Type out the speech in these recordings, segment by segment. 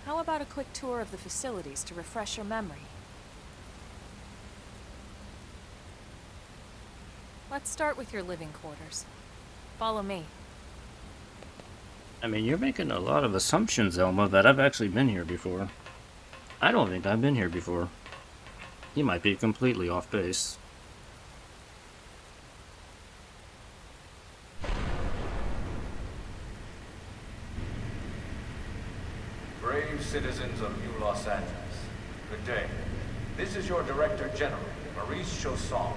How about a quick tour of the facilities to refresh your memory? Let's start with your living quarters. Follow me. I mean, you're making a lot of assumptions, Elma, that I've actually been here before. I don't think I've been here before. You might be completely off base. Brave citizens of New Los Angeles, good day. This is your Director General, Maurice Chausson.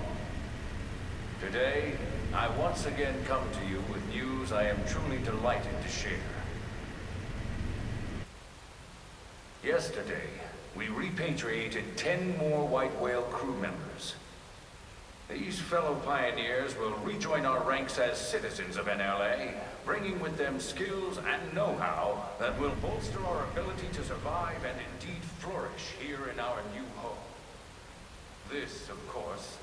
Today, I once again come to you with news I am truly delighted to share. Yesterday, we repatriated 10 more White Whale crew members. These fellow pioneers will rejoin our ranks as citizens of NLA, bringing with them skills and know-how that will bolster our ability to survive and indeed flourish here in our new home. This, of course,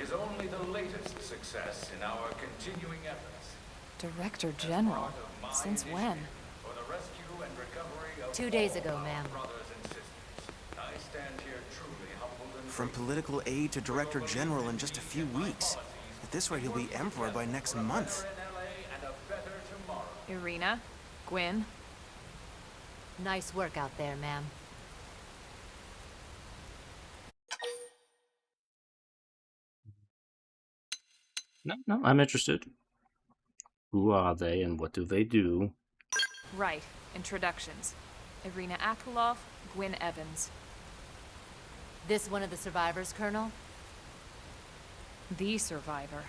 is only the latest success in our continuing efforts. Director General? Since when? For the rescue and recovery of 2 days all ago, our ma'am. brothers and sisters. I stand here truly humbled and From political aide to director general in just a few weeks. At this rate, he'll be emperor by next month. NLA and a better tomorrow. Irina? Gwyn? Nice work out there, ma'am. No, I'm interested. Who are they and what do they do? Right. Introductions. Irina Akulov, Gwyn Evans. This one of the survivors, Colonel? The survivor.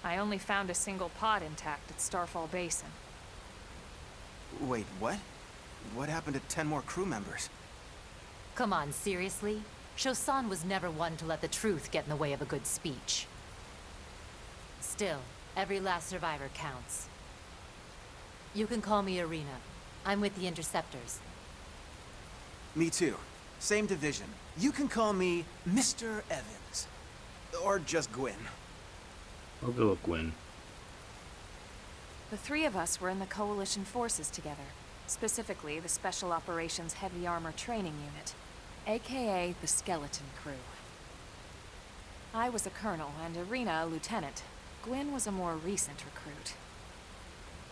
I only found a single pod intact at Starfall Basin. Wait, what? What happened to 10 more crew members? Come on, seriously? Chausson was never one to let the truth get in the way of a good speech. Still, every last survivor counts. You can call me Irina. I'm with the Interceptors. Me too. Same division. You can call me Mr. Evans. Or just Gwyn. I'll go with Gwyn. The three of us were in the Coalition forces together. Specifically, the Special Operations Heavy Armor Training Unit, aka the Skeleton Crew. I was a colonel and Irina a lieutenant. Gwyn was a more recent recruit.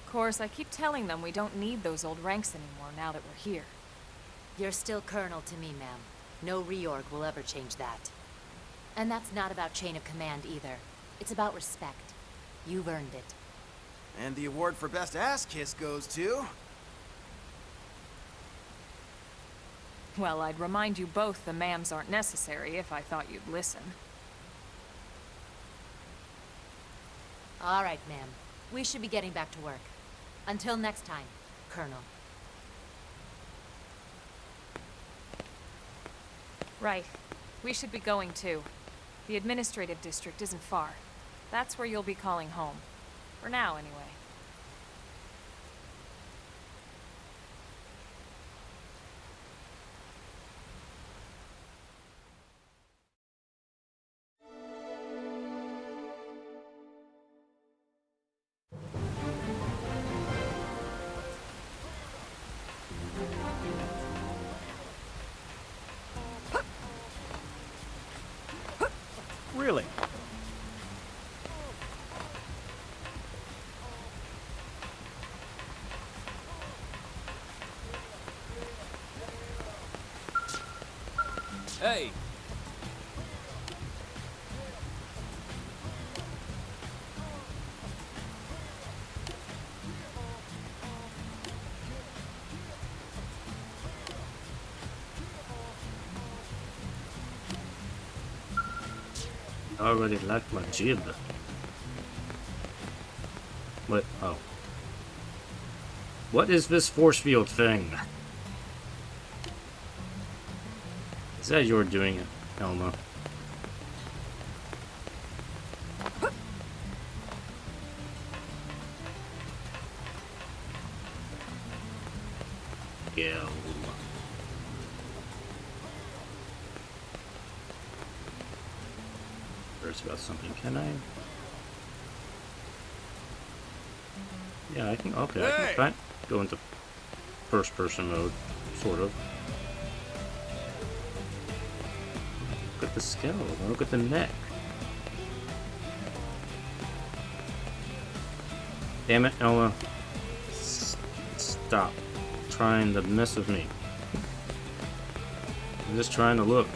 Of course, I keep telling them we don't need those old ranks anymore now that we're here. You're still Colonel to me, ma'am. No reorg will ever change that. And that's not about chain of command either. It's about respect. You've earned it. And the award for best ass kiss goes to... Well, I'd remind you both the ma'ams aren't necessary if I thought you'd listen. All right, ma'am. We should be getting back to work. Until next time, Colonel. Right. We should be going too. The administrative district isn't far. That's where you'll be calling home. For now, anyway. Really? Hey! I already like my jib. What? Oh. What is this force field thing? Is that you're doing it, Elma? Yeah. Curious about something. Can I? Yeah, I can. Okay, I can go into first-person mode. Sort of. Look at the skull. Look at the neck. Damn it, Elma. Stop trying to mess with me. I'm just trying to look.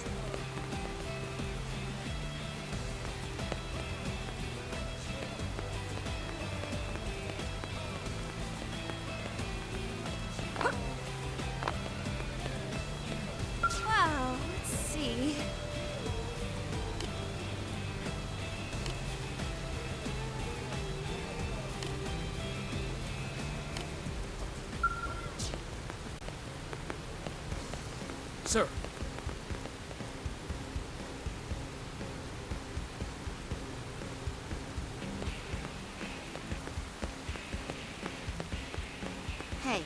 Wow, let's see. Sir. Hey.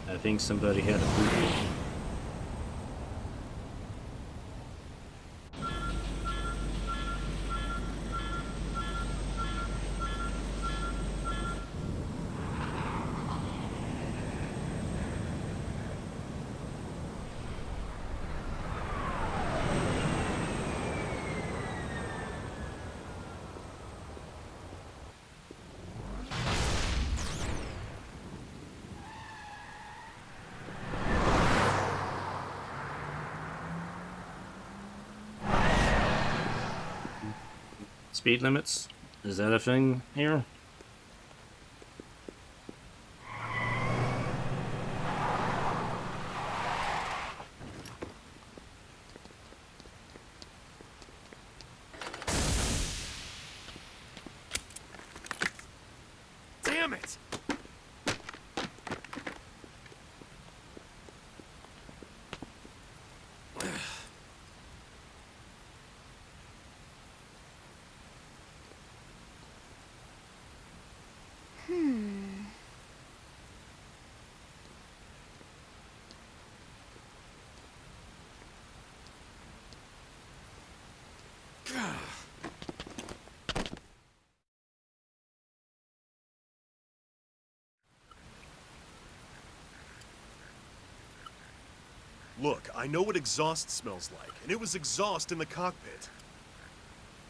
I think somebody had a boo-boo. Speed limits? Is that a thing here? Damn it! Look, I know what exhaust smells like, and it was exhaust in the cockpit.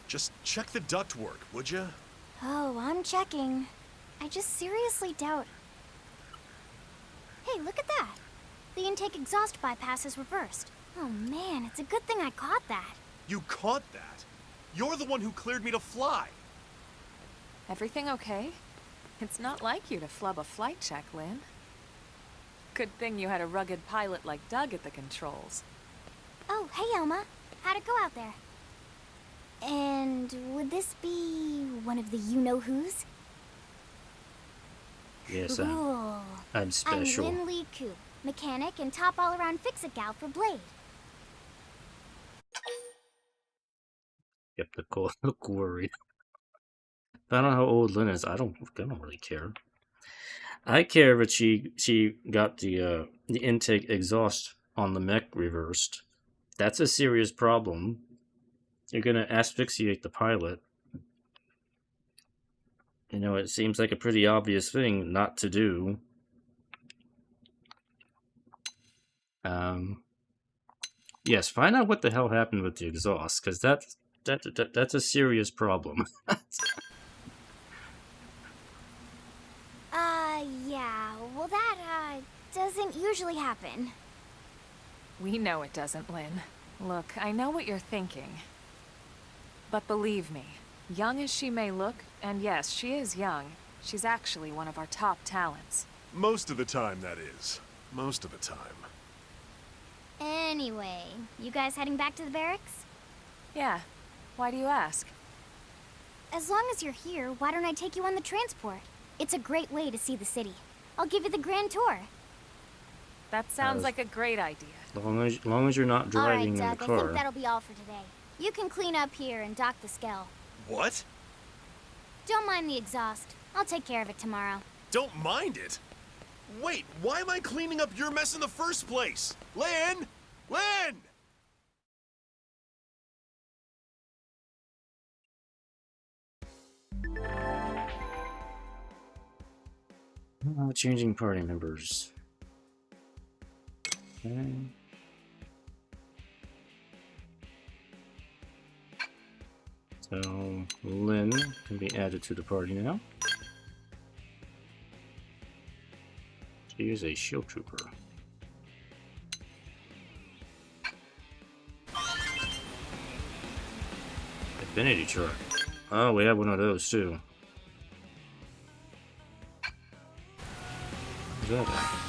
Just check the ductwork, would ya? Oh, I'm checking. I just seriously doubt... Hey, look at that! The intake exhaust bypass is reversed. Oh man, it's a good thing I caught that. You caught that? You're the one who cleared me to fly! Everything okay? It's not like you to flub a flight check, Lynn. Good thing you had a rugged pilot like Doug at the controls. Oh, hey Elma. How'd it go out there? And would this be one of the you-know-who's? Yes, Cool. I'm special. I'm Lynn Lee Koo, mechanic and top all-around fix-it gal for Blade. Yep, the cool look worried. I don't know how old Lynn is. I don't really care. I care that she got the intake exhaust on the mech reversed. That's a serious problem. You're gonna asphyxiate the pilot. You know, it seems like a pretty obvious thing not to do. Yes, find out what the hell happened with the exhaust, because that's a serious problem. Yeah, well that, doesn't usually happen. We know it doesn't, Lynn. Look, I know what you're thinking. But believe me, young as she may look, and yes, she is young, she's actually one of our top talents. Most of the time, that is. Most of the time. Anyway, you guys heading back to the barracks? Yeah. Why do you ask? As long as you're here, why don't I take you on the transport? It's a great way to see the city. I'll give you the grand tour. That sounds like a great idea. Long as you're not driving All right, in the Doug, I car. think that'll be all for today. You can clean up here and dock the Skell. What? Don't mind the exhaust. I'll take care of it tomorrow. Don't mind it? Wait, why am I cleaning up your mess in the first place? Lynn! Lynn! Changing party members. Okay. So, Lynn can be added to the party now. She is a shield trooper. Affinity chart. Oh, we have one of those too. What's that at?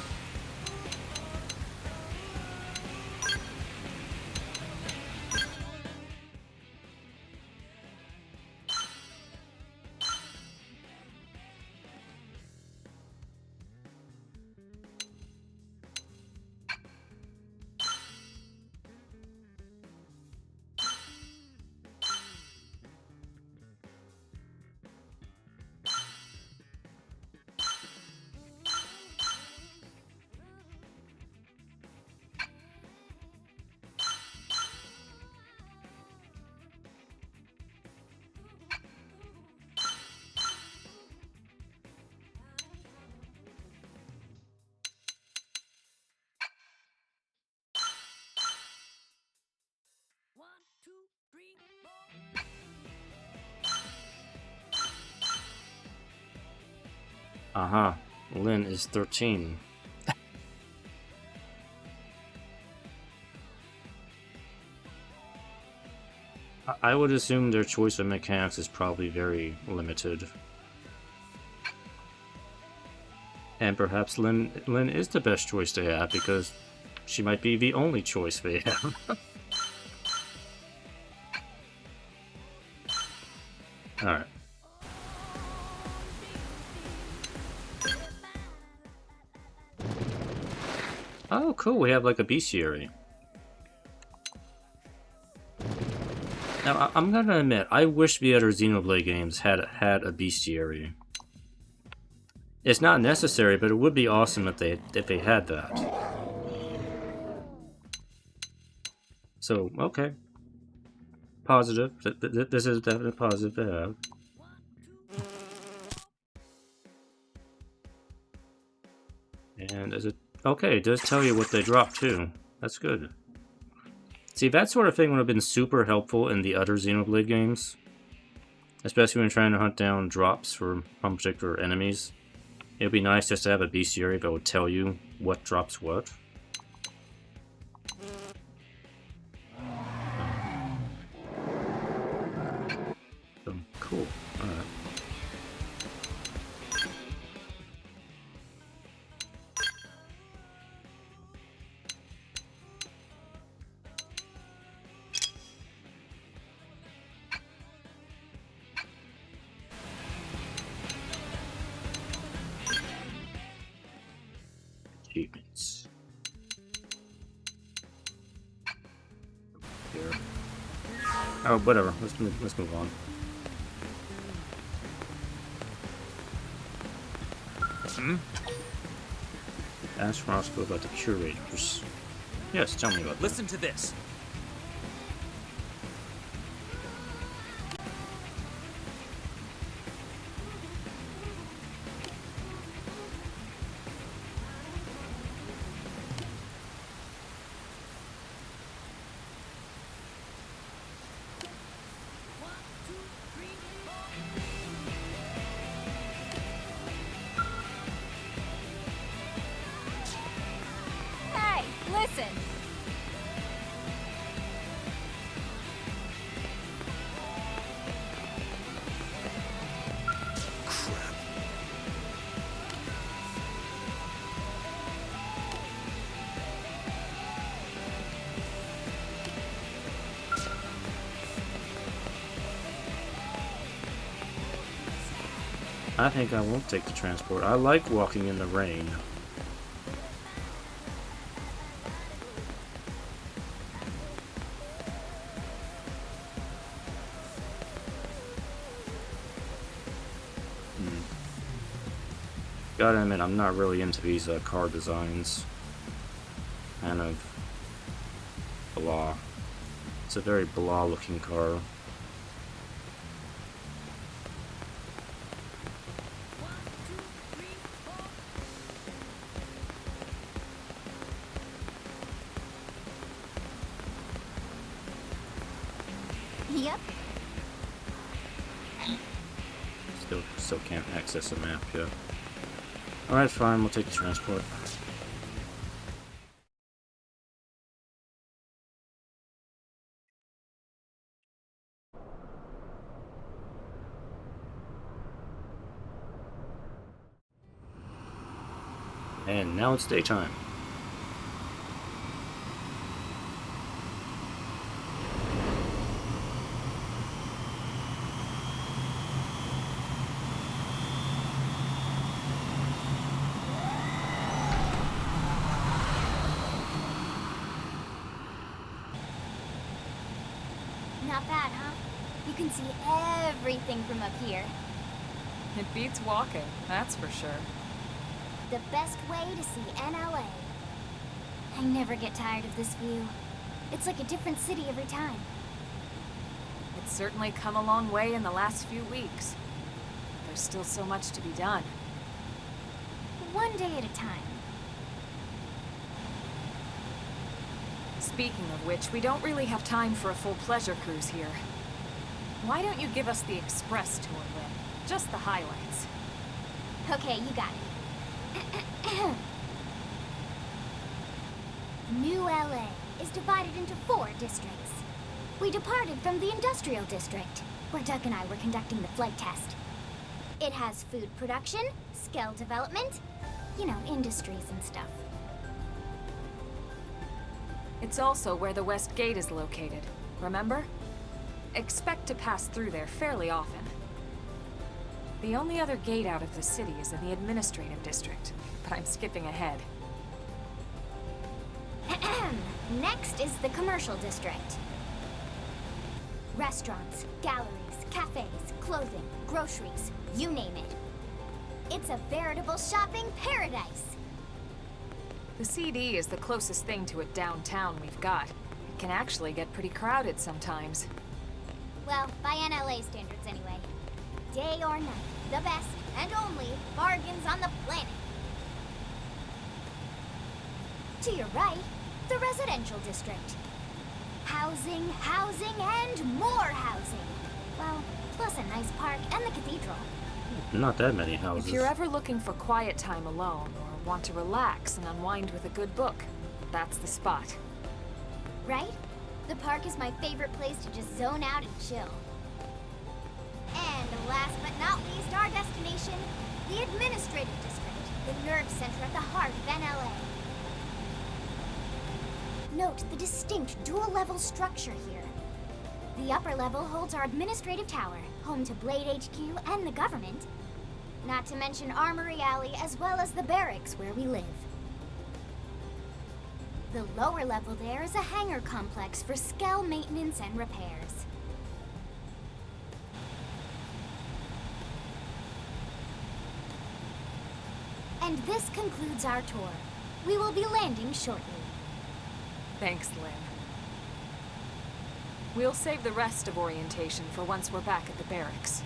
Aha, Lynn is 13. I would assume their choice of mechanics is probably very limited. And perhaps Lynn is the best choice to have because she might be the only choice they have. Alright. Oh, cool, we have like a bestiary. Now, I'm gonna admit, I wish the other Xenoblade games had a bestiary. It's not necessary, but it would be awesome if they had that. So, okay. Positive. This is definitely positive to have. And is it... Okay, it does tell you what they dropped too. That's good. See, that sort of thing would have been super helpful in the other Xenoblade games. Especially when trying to hunt down drops from particular enemies. It would be nice just to have a bestiary that would tell you what drops what. So, cool. Alright. Achievements. Here. Oh, whatever. Let's move on. Ask Roscoe about the curators. Yes, tell me about that. Listen to this. Hey, listen! Crap. I think I won't take the transport. I like walking in the rain. Gotta admit, I'm not really into these car designs. Kind of blah. It's a very blah looking car. Yep. Still can't access the map yet. Alright, fine, we'll take the transport. And now it's daytime. Not bad, huh? You can see everything from up here. It beats walking, that's for sure. The best way to see NLA. I never get tired of this view. It's like a different city every time. It's certainly come a long way in the last few weeks. There's still so much to be done. One day at a time. Speaking of which, we don't really have time for a full pleasure cruise here. Why don't you give us the express tour, Lynn? Just the highlights. Okay, you got it. New LA is divided into 4 districts. We departed from the industrial district, where Doug and I were conducting the flight test. It has food production, skill development, you know, industries and stuff. It's also where the West Gate is located, remember? Expect to pass through there fairly often. The only other gate out of the city is in the administrative district, but I'm skipping ahead. Next is the commercial district. Restaurants, galleries, cafes, clothing, groceries, you name it. It's a veritable shopping paradise. The CD is the closest thing to a downtown we've got. It can actually get pretty crowded sometimes. Well, by NLA standards anyway. Day or night, the best and only bargains on the planet. To your right, the residential district. Housing, housing, and more housing. Well, plus a nice park and the cathedral. Not that many houses. If you're ever looking for quiet time alone, or want to relax and unwind with a good book, that's the spot. Right? The park is my favorite place to just zone out and chill. And last but not least, our destination, the administrative district, the nerve center at the heart of NLA. Note the distinct dual-level structure here. The upper level holds our administrative tower, home to Blade HQ and the government. Not to mention Armory Alley as well as the barracks where we live. The lower level there is a hangar complex for Skell maintenance and repairs. And this concludes our tour. We will be landing shortly. Thanks, Lynn. We'll save the rest of orientation for once we're back at the barracks.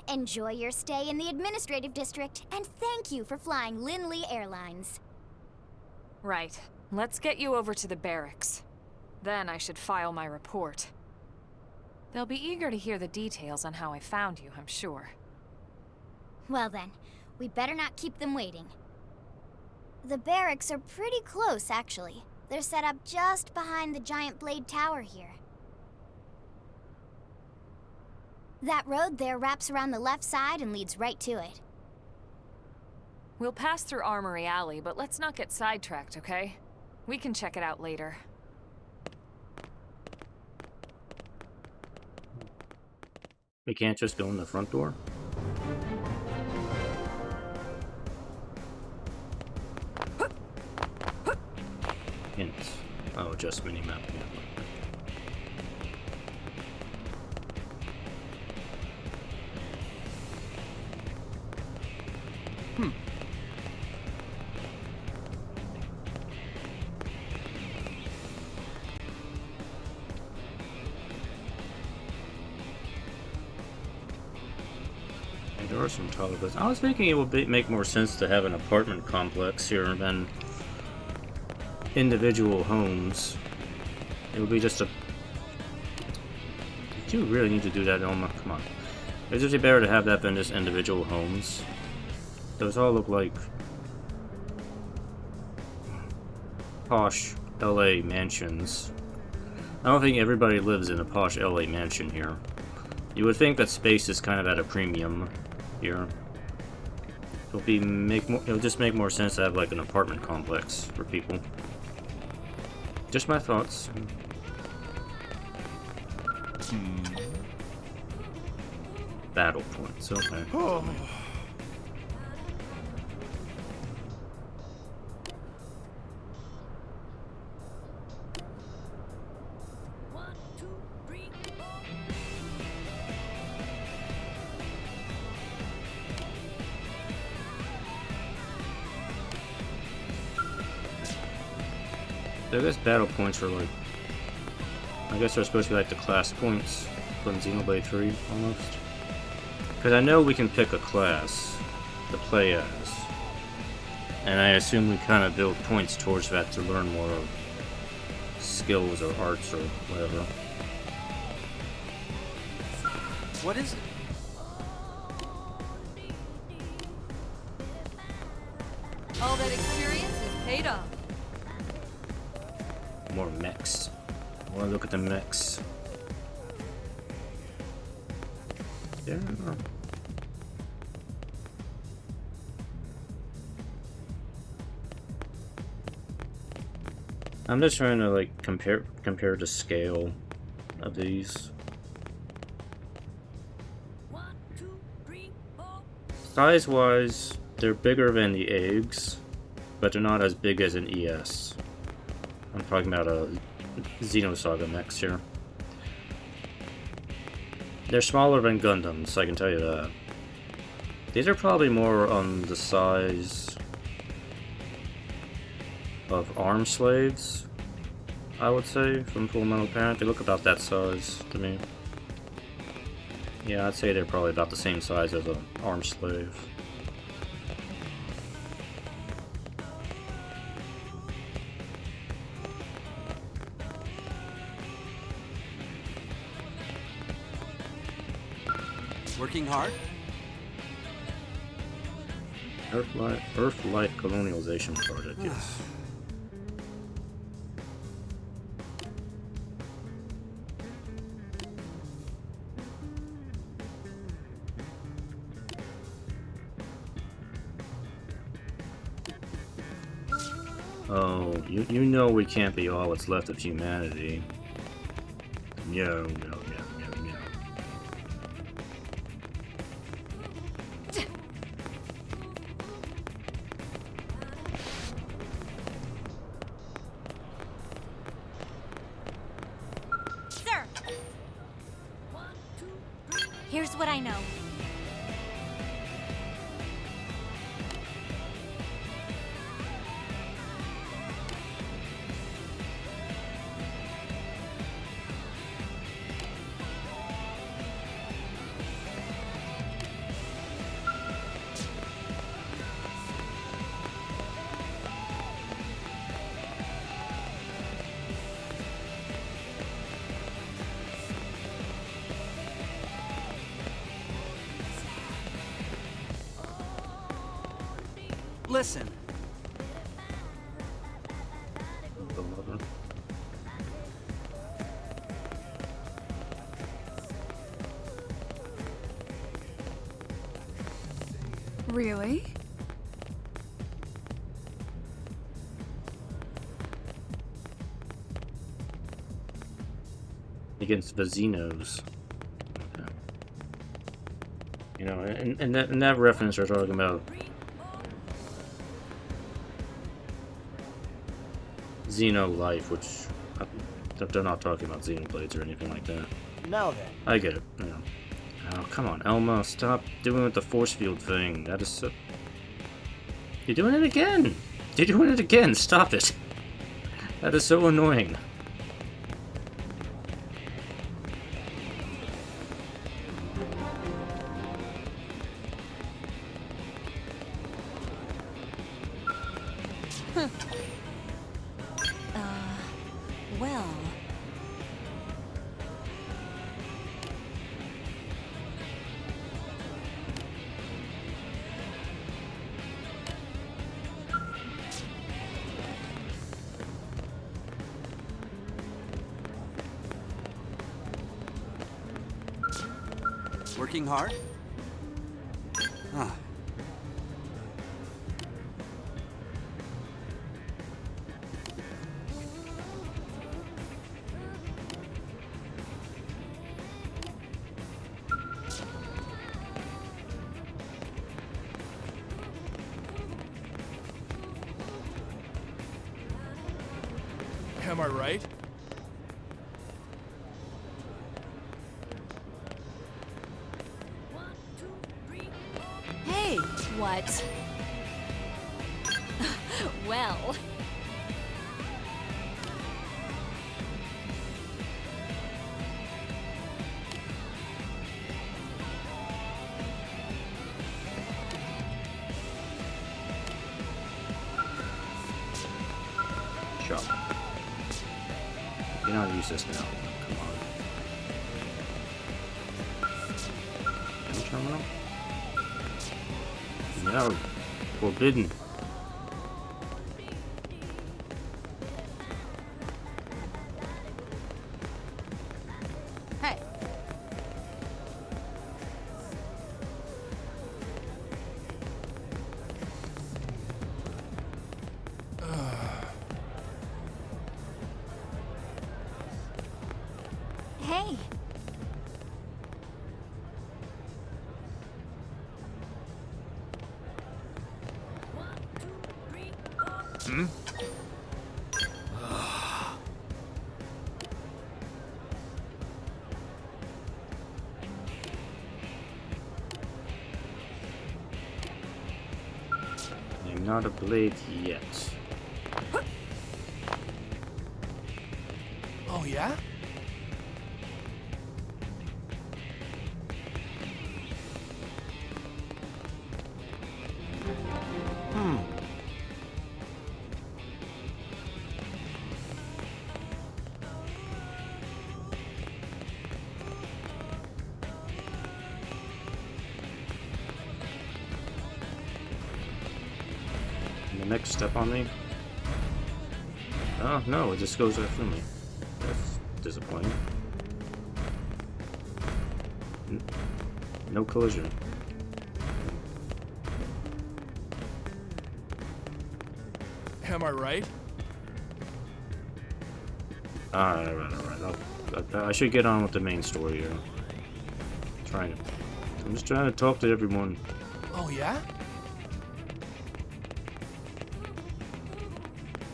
Enjoy your stay in the administrative district, and thank you for flying Linley Airlines. Right. Let's get you over to the barracks. Then I should file my report. They'll be eager to hear the details on how I found you, I'm sure. Well then, we better not keep them waiting. The barracks are pretty close, actually. They're set up just behind the giant blade tower here. That road there wraps around the left side and leads right to it. We'll pass through Armory Alley, but let's not get sidetracked, okay? We can check it out later. We can't just go in the front door? Hints. Oh, just minimap. There are some taller buildings. I was thinking it would make more sense to have an apartment complex here than individual homes. It would be just a... Do you really need to do that, Elma? Come on. It's just better to have that than just individual homes. Those all look like posh LA mansions. I don't think everybody lives in a posh LA mansion here. You would think that space is kind of at a premium here. It'll just make more sense to have like an apartment complex for people. Just my thoughts. Battle points, okay. I guess battle points are like... I guess they're supposed to be like the class points from Xenoblade 3, almost. Because I know we can pick a class to play as. And I assume we kind of build points towards that to learn more of skills or arts or whatever. What is it? All that experience is paid off. More mechs. I want to look at the mechs. Yeah. I'm just trying to like compare the scale of these. 1, 2, 3, 4. Size-wise, they're bigger than the eggs, but they're not as big as an ES. I'm talking about a Xenosaga mechs here. They're smaller than Gundams, I can tell you that. These are probably more on the size of arm slaves, I would say, from Full Metal Parent. They look about that size to me. Yeah, I'd say they're probably about the same size as an arm slave. Working hard? Earth-like colonialization project, yes. Oh, you know we can't be all that's left of humanity. No. Sir! Here's what I know. listen. Really? Against Vecinos. Okay. You know, in that reference, they're talking about Xeno life, which they're not talking about Xenoblades or anything like that. Now then. I get it. You know. Oh, come on, Elma, stop doing with the force field thing. That is so... You're doing it again! You're doing it again! Stop it! That is so annoying. Well... Working hard? Ah. Am I right? Hey, what? Well. Shut up. You know how to use this now. Come on. No. Forbidden. Hey. Hey. Hmm? I'm not a blade yet. Oh, yeah? The next step on me? Oh, no, it just goes right through me. That's disappointing. No collision. Am I right? Alright. I should get on with the main story here. I'm just trying to talk to everyone. Oh, yeah?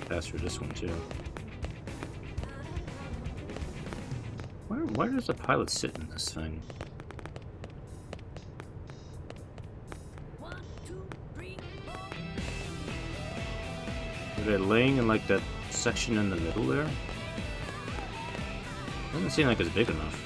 Pass through this one too. Where does the pilot sit in this thing? Are they laying in like that section in the middle there? Doesn't seem like it's big enough.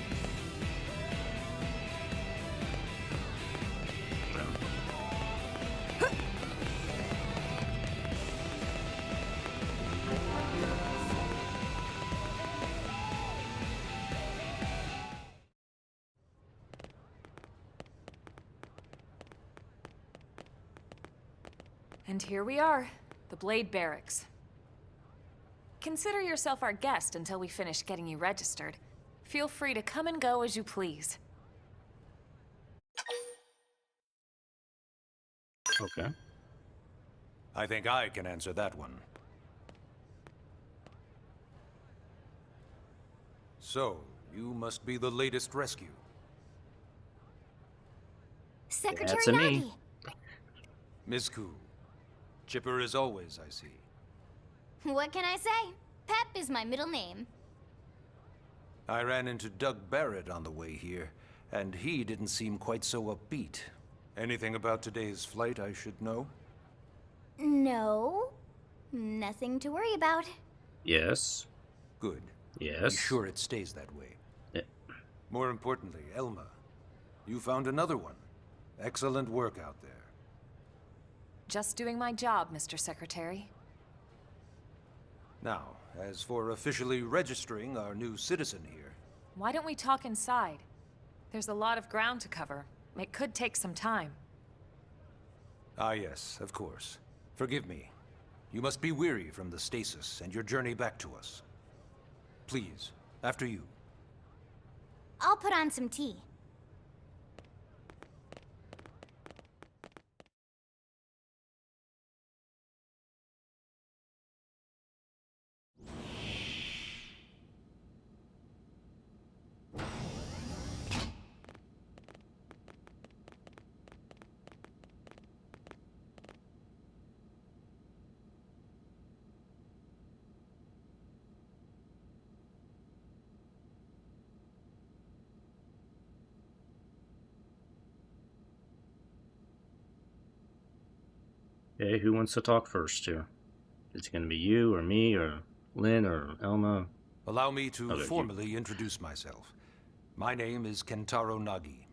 And here we are, the Blade Barracks. Consider yourself our guest until we finish getting you registered. Feel free to come and go as you please. Okay. I think I can answer that one. So, you must be the latest rescue. Secretary That's a me. Nagi. Ms. Koo. Chipper as always, I see. What can I say? Pep is my middle name. I ran into Doug Barrett on the way here, and he didn't seem quite so upbeat. Anything about today's flight I should know? No. Nothing to worry about. Yes. Good. Yes. Be sure it stays that way. Yeah. More importantly, Elma, you found another one. Excellent work out there. Just doing my job, Mr. Secretary. Now, as for officially registering our new citizen here, Why don't we talk inside? There's a lot of ground to cover. It could take some time. ah yes, of course. Forgive me. You must be weary from the stasis and your journey back to us. Please, after you. I'll put on some tea. Okay, who wants to talk first here? Is it going to be you or me or Lynn or Elma? Allow me to Okay, formally introduce myself. My name is Kentaro Nagi.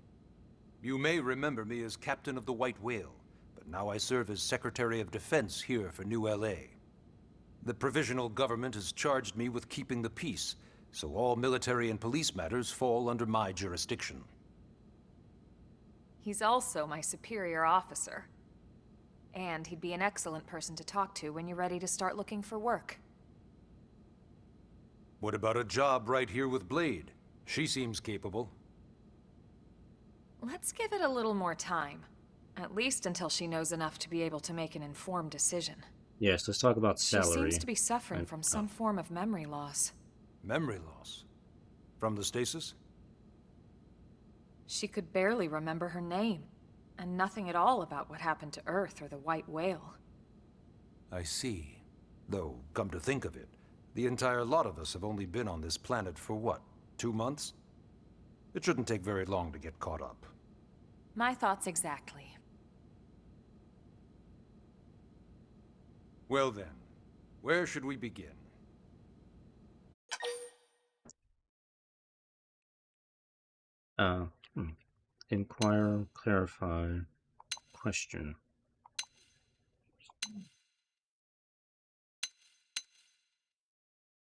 You may remember me as Captain of the White Whale, but now I serve as Secretary of Defense here for New LA. The provisional government has charged me with keeping the peace, so all military and police matters fall under my jurisdiction. He's also my superior officer. And he'd be an excellent person to talk to when you're ready to start looking for work. What about a job right here with Blade? She seems capable. Let's give it a little more time. At least until she knows enough to be able to make an informed decision. Yes, let's talk about salary. She seems to be suffering and- from some form of memory loss. Memory loss? From the stasis? She could barely remember her name, and nothing at all about what happened to Earth or the White Whale. I see. Though, come to think of it, the entire lot of us have only been on this planet for what, 2 months? It shouldn't take very long to get caught up. My thoughts exactly. Well then, where should we begin? Inquire, clarify, question.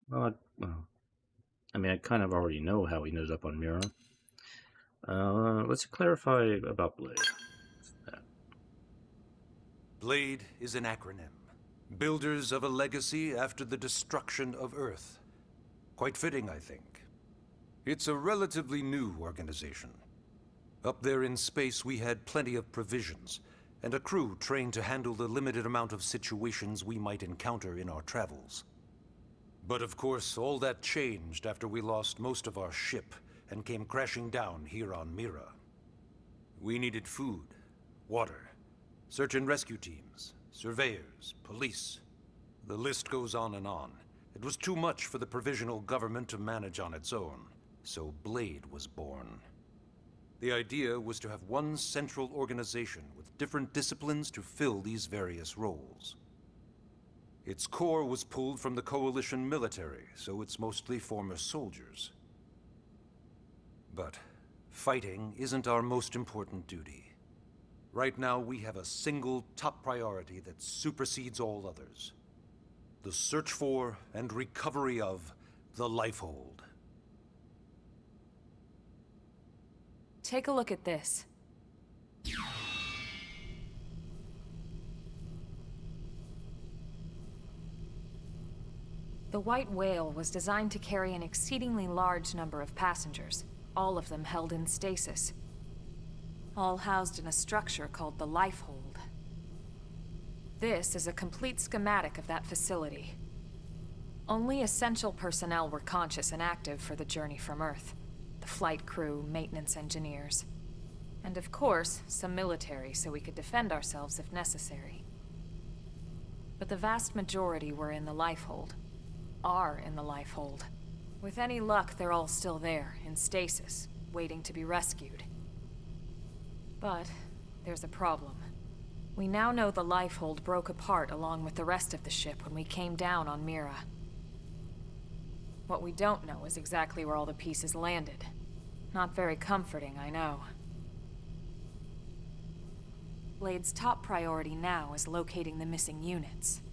Well, I mean, I kind of already know how he knows up on Mira. Let's clarify about Blade. Blade is an acronym. Builders of a legacy after the destruction of Earth. Quite fitting, I think. It's a relatively new organization. Up there in space, we had plenty of provisions, and a crew trained to handle the limited amount of situations we might encounter in our travels. But of course, all that changed after we lost most of our ship and came crashing down here on Mira. We needed food, water, search and rescue teams, surveyors, police. The list goes on and on. It was too much for the provisional government to manage on its own, so Blade was born. The idea was to have one central organization with different disciplines to fill these various roles. Its core was pulled from the Coalition military, so it's mostly former soldiers. But fighting isn't our most important duty. Right now, we have a single top priority that supersedes all others. The search for and recovery of the Lifehold. Take a look at this. The White Whale was designed to carry an exceedingly large number of passengers, all of them held in stasis. All housed in a structure called the Lifehold. This is a complete schematic of that facility. Only essential personnel were conscious and active for the journey from Earth. The flight crew, maintenance engineers. And of course, some military so we could defend ourselves if necessary. But the vast majority were in the Lifehold. Are in the Lifehold. With any luck, they're all still there, in stasis, waiting to be rescued. But there's a problem. We now know the Lifehold broke apart along with the rest of the ship when we came down on Mira. What we don't know is exactly where all the pieces landed. Not very comforting, I know. Blade's top priority now is locating the missing units.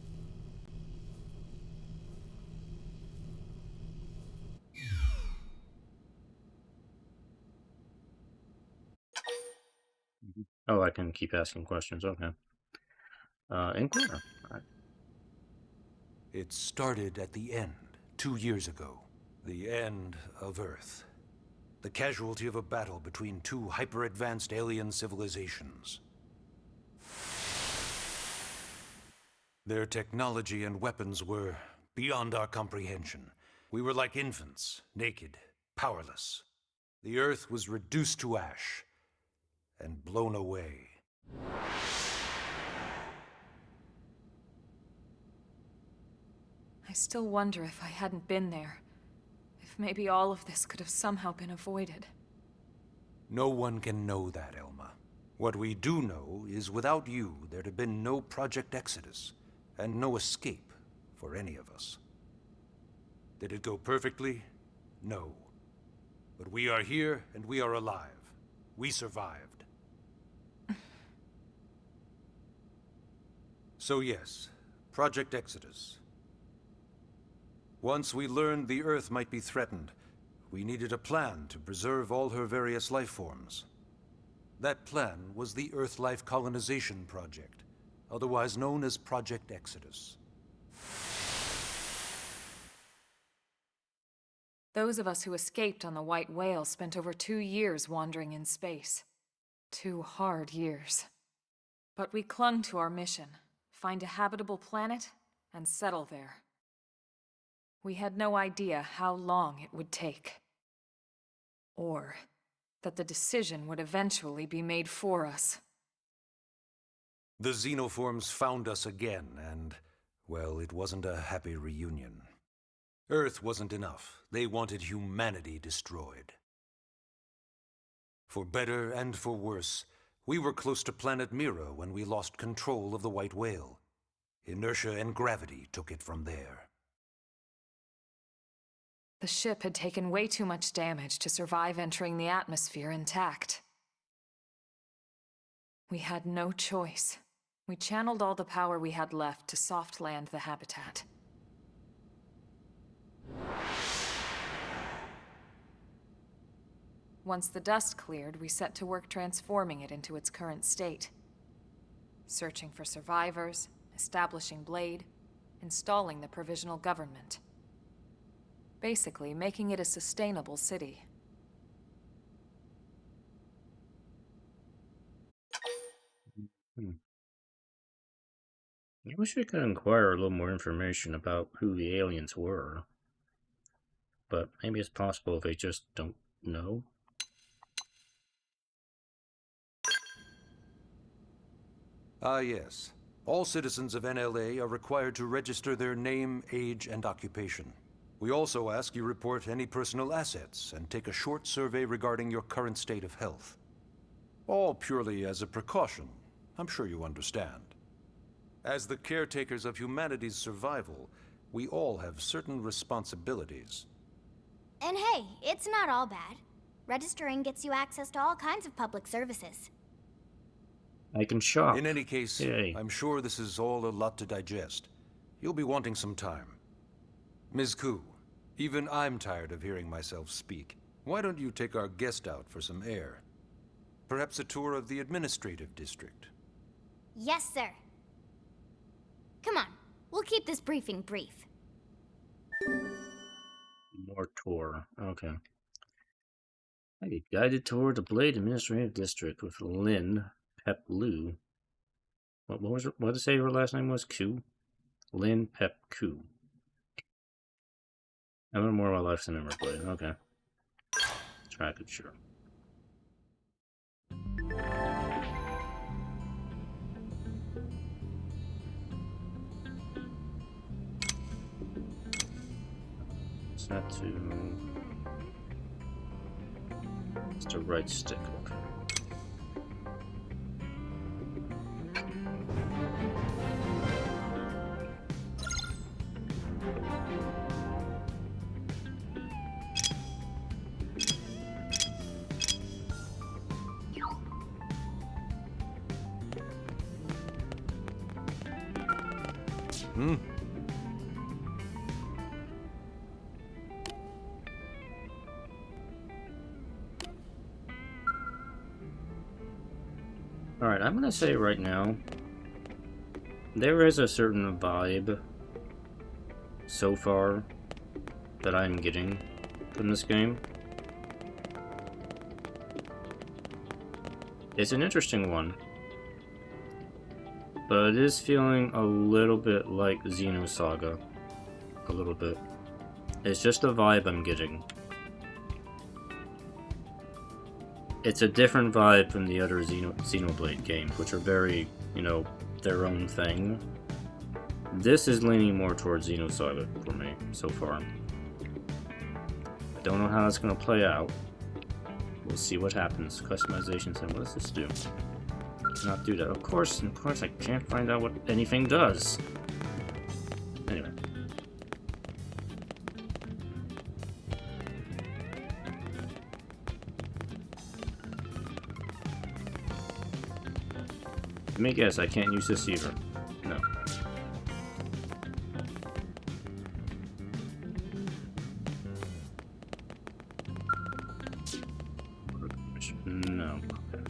Oh, I can keep asking questions. Okay. Inquire. Alright. It started at the end, 2 years ago. The end of Earth. The casualty of a battle between two hyper-advanced alien civilizations. Their technology and weapons were beyond our comprehension. We were like infants, naked, powerless. The Earth was reduced to ash and blown away. I still wonder if I hadn't been there. If maybe all of this could have somehow been avoided. No one can know that, Elma. What we do know is without you, there'd have been no Project Exodus, and no escape for any of us. Did it go perfectly? No. But we are here, and we are alive. We survived. So yes, Project Exodus. Once we learned the Earth might be threatened, we needed a plan to preserve all her various life forms. That plan was the Earth Life Colonization Project, otherwise known as Project Exodus. Those of us who escaped on the White Whale spent over 2 years wandering in space. 2 hard years. But we clung to our mission, find a habitable planet, and settle there. We had no idea how long it would take. Or that the decision would eventually be made for us. The xenoforms found us again, and, well, it wasn't a happy reunion. Earth wasn't enough. They wanted humanity destroyed. For better and for worse, we were close to planet Mira when we lost control of the White Whale. Inertia and gravity took it from there. The ship had taken way too much damage to survive entering the atmosphere intact. We had no choice. We channeled all the power we had left to soft land the habitat. Once the dust cleared, we set to work transforming it into its current state. Searching for survivors, establishing Blade, installing the provisional government. Basically, making it a sustainable city. I wish I could inquire a little more information about who the aliens were. But maybe it's possible they just don't know. Ah, yes. All citizens of NLA are required to register their name, age, and occupation. We also ask you report any personal assets and take a short survey regarding your current state of health. All purely as a precaution. I'm sure you understand. As the caretakers of humanity's survival, we all have certain responsibilities. And hey, it's not all bad. Registering gets you access to all kinds of public services. I can shop. In any case, Yay. I'm sure this is all a lot to digest. You'll be wanting some time. Ms. Koo, even I'm tired of hearing myself speak. Why don't you take our guest out for some air? Perhaps a tour of the administrative district. Yes, sir. Come on, we'll keep this briefing brief. More tour. Okay. A guided tour of the Blade Administrative District with Lynn Pep Lou. What did it say her last name was? Koo? Lynn Pep Koo. I learned more about Life in Everblade. Okay. Track it, sure. It's not to... It's the right stick, okay. Hmm? Alright, I'm gonna say right now, there is a certain vibe so far that I'm getting from this game. It's an interesting one, but it is feeling a little bit like Xenosaga. A little bit. It's just a vibe I'm getting. It's a different vibe from the other Xenoblade games, which are very, you know, their own thing. This is leaning more towards Xenosaga for me so far. I don't know how it's going to play out. We'll see what happens. Customizations, and what does this do? Not do that. Of course, I can't find out what anything does. Anyway. Let me guess, I can't use this either. No. No. Okay.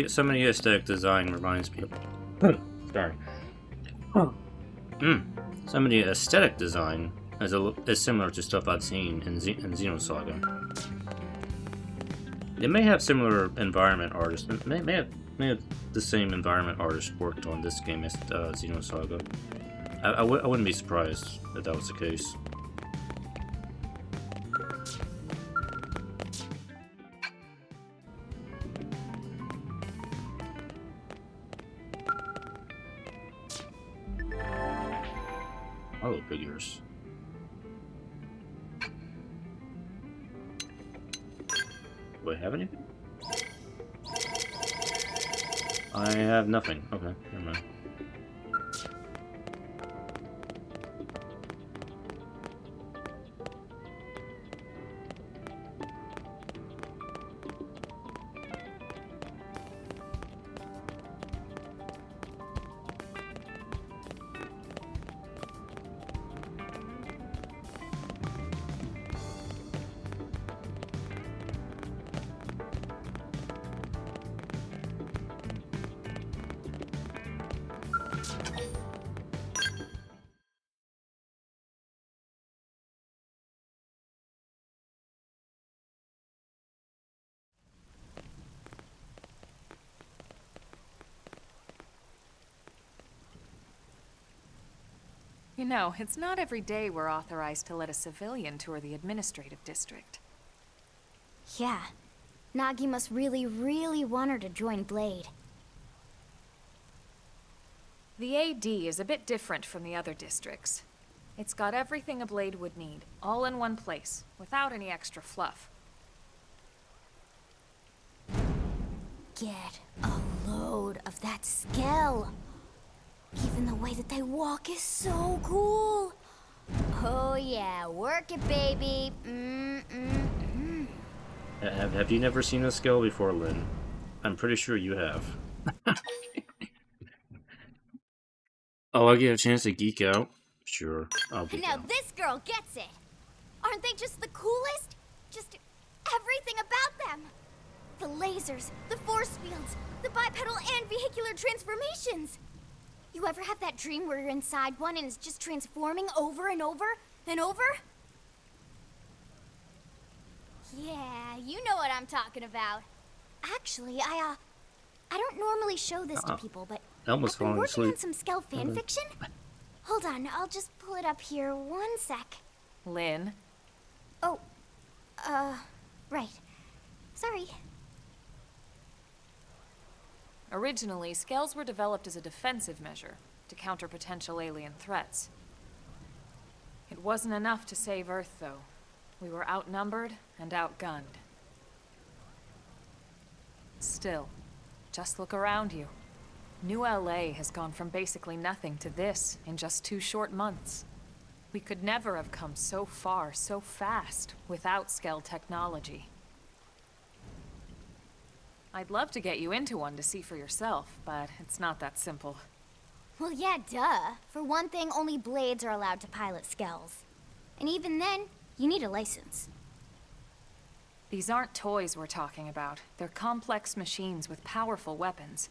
Some of the aesthetic design reminds me of... Sorry. Some of the aesthetic design is similar to stuff I've seen in Xenosaga. They may have similar environment artists. May have the same environment artist worked on this game as Xenosaga. I wouldn't be surprised if that was the case. Oh, figures. Do I have anything? I have nothing. Okay, never mind. You know, it's not every day we're authorized to let a civilian tour the administrative district. Yeah. Nagi must really, really want her to join Blade. The AD is a bit different from the other districts. It's got everything a Blade would need, all in one place, without any extra fluff. Get a load of that skill. Even the way that they walk is so cool. Oh yeah, work it, baby. Have you never seen a skill before, Lynn? I'm pretty sure you have. Oh, I get a chance to geek out? Sure, I'll geek Now out. this girl gets it. Aren't they just the coolest? Just everything about them. The lasers, the force fields, the bipedal and vehicular transformations. You ever have that dream where you're inside one and it's just transforming over and over and over? Yeah, you know what I'm talking about. Actually, I don't normally show this to people, but Elmo's I've been falling working asleep. on some Skell fanfiction. Hold on, I'll just pull it up here 1 sec. Lynn? Oh, right. Sorry. Originally, Skells were developed as a defensive measure to counter potential alien threats. It wasn't enough to save Earth, though. We were outnumbered and outgunned. Still, just look around you. New LA has gone from basically nothing to this in just 2 short months. We could never have come so far, so fast, without Skell technology. I'd love to get you into one to see for yourself, but it's not that simple. Well, yeah, duh. For one thing, only Blades are allowed to pilot Skells. And even then, you need a license. These aren't toys we're talking about. They're complex machines with powerful weapons.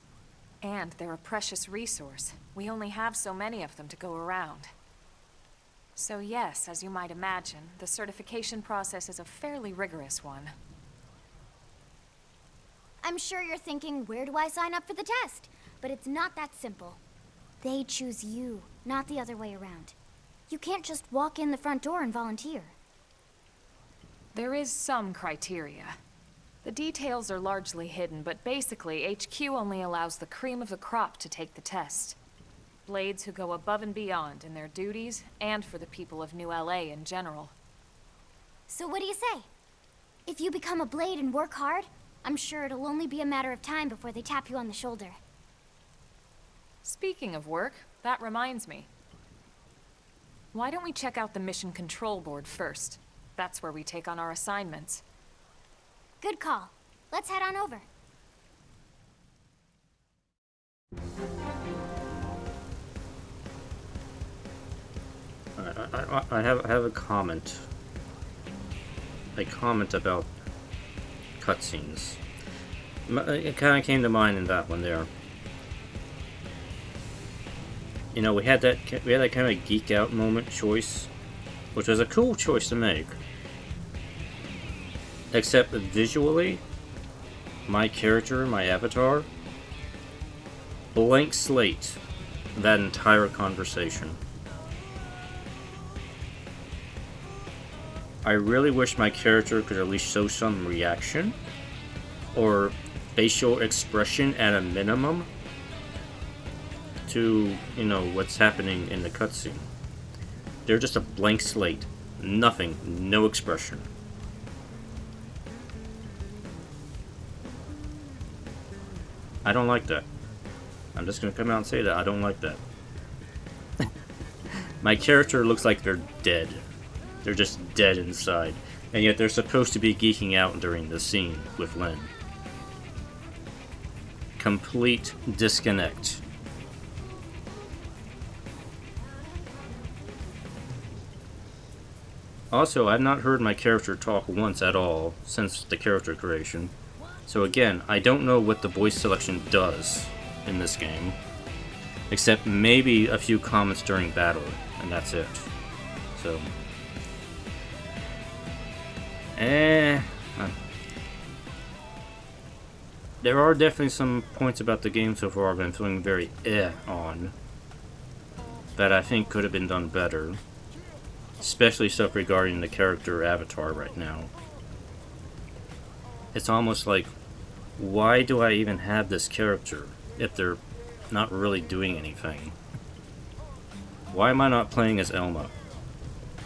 And they're a precious resource. We only have so many of them to go around. So yes, as you might imagine, the certification process is a fairly rigorous one. I'm sure you're thinking, where do I sign up for the test? But it's not that simple. They choose you, not the other way around. You can't just walk in the front door and volunteer. There is some criteria. The details are largely hidden, but basically, HQ only allows the cream of the crop to take the test. Blades who go above and beyond in their duties, and for the people of New LA in general. So what do you say? If you become a Blade and work hard, I'm sure it'll only be a matter of time before they tap you on the shoulder. Speaking of work, that reminds me. Why don't we check out the Mission Control Board first? That's where we take on our assignments. Good call. Let's head on over. I have a comment. A comment about cutscenes. It kind of came to mind in that one there. You know, we had that kind of geek out moment choice, which was a cool choice to make. Except visually, my character, my avatar, blank slate that entire conversation. I really wish my character could at least show some reaction or facial expression at a minimum to, you know, what's happening in the cutscene. They're just a blank slate. Nothing. No expression. I don't like that. I'm just gonna come out and say that. I don't like that. My character looks like they're dead. They're just dead inside. And yet they're supposed to be geeking out during the scene with Lynn. Complete disconnect. Also, I've not heard my character talk once at all since the character creation. So again, I don't know what the voice selection does in this game. Except maybe a few comments during battle, and that's it. So... There are definitely some points about the game so far I've been feeling very on. That I think could have been done better. Especially stuff regarding the character avatar right now. It's almost like, why do I even have this character if they're not really doing anything? Why am I not playing as Elma?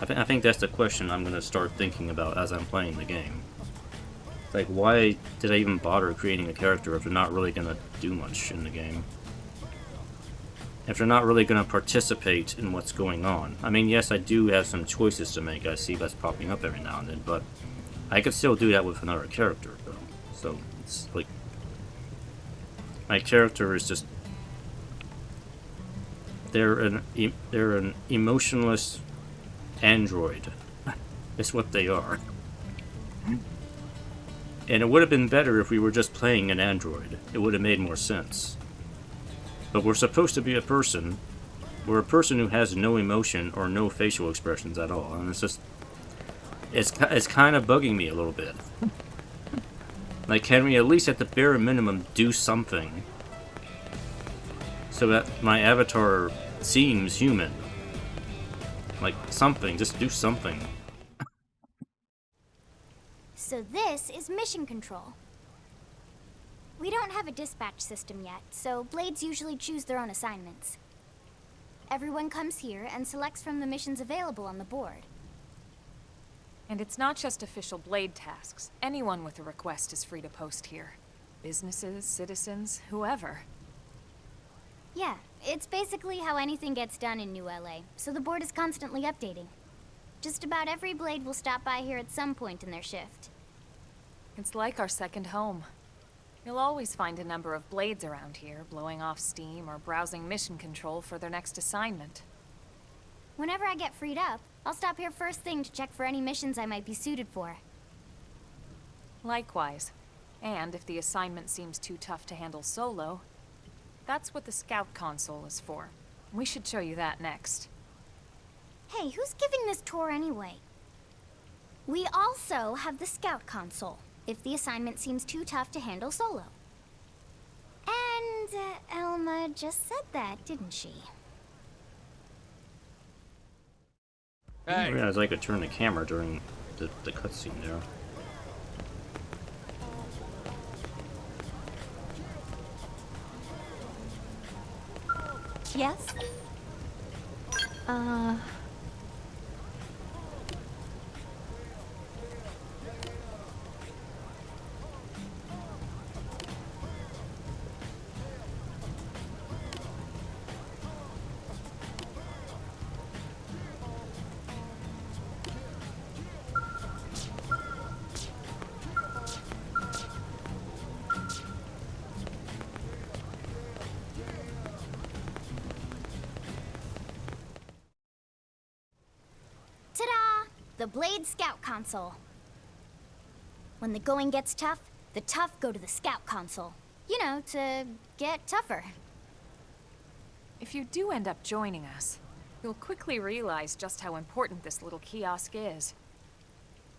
I think that's the question I'm going to start thinking about as I'm playing the game. Like, why did I even bother creating a character if they're not really going to do much in the game? If they're not really going to participate in what's going on. I mean, yes, I do have some choices to make. I see that's popping up every now and then, but I could still do that with another character, though. So, it's like... My character is just... They're an emotionless android. It's what they are. And it would have been better if we were just playing an android. It would have made more sense. but we're supposed to be a person. We're a person who has no emotion or no facial expressions at all, and it's just, it's kind of bugging me a little bit. Like, can we at least at the bare minimum do something so that my avatar seems human? Like, something, just do something. So this is mission control. We don't have a dispatch system yet, so Blades usually choose their own assignments. Everyone comes here and selects from the missions available on the board. And it's not just official Blade tasks. Anyone with a request is free to post here. Businesses, citizens, whoever. Yeah, it's basically how anything gets done in New LA, so the board is constantly updating. Just about every Blade will stop by here at some point in their shift. It's like our second home. You'll always find a number of Blades around here, blowing off steam or browsing mission control for their next assignment. Whenever I get freed up, I'll stop here first thing to check for any missions I might be suited for. Likewise. And if the assignment seems too tough to handle solo, that's what the Scout Console is for. We should show you that next. Hey, who's giving this tour anyway? We also have the Scout Console, if the assignment seems too tough to handle solo. And Elma just said that, didn't she? I didn't realize I could turn the camera during the cutscene there. Yes? Ta-da! The Blade Scout Console. When the going gets tough, the tough go to the Scout Console. You know, to get tougher. If you do end up joining us, you'll quickly realize just how important this little kiosk is.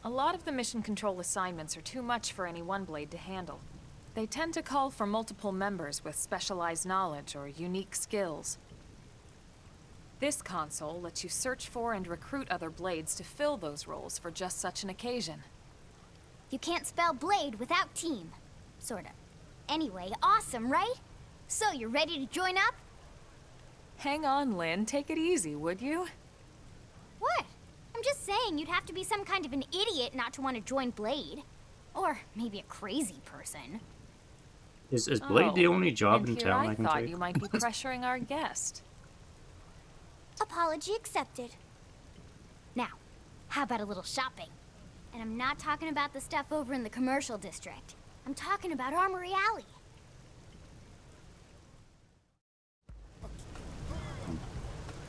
A lot of the mission control assignments are too much for any one Blade to handle. They tend to call for multiple members with specialized knowledge or unique skills. This console lets you search for and recruit other Blades to fill those roles for just such an occasion. You can't spell Blade without team. Sorta. Anyway, awesome, right? So, you ready to join up? Hang on, Lynn. Take it easy, would you? What? I'm just saying you'd have to be some kind of an idiot not to want to join Blade. Or maybe a crazy person. Is Blade the only job in and here town I can thought take? you might be pressuring our guest. Apology accepted. Now, how about a little shopping? And I'm not talking about the stuff over in the commercial district. I'm talking about Armory Alley.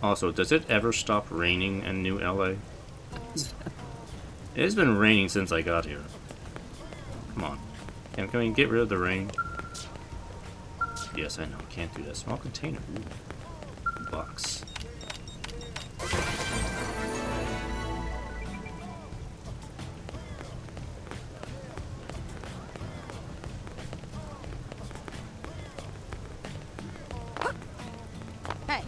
Also, does it ever stop raining in New LA? It's been raining since I got here. Come on. Can we get rid of the rain? Yes, I know. Can't do that. Small container. Ooh. Box. Hey.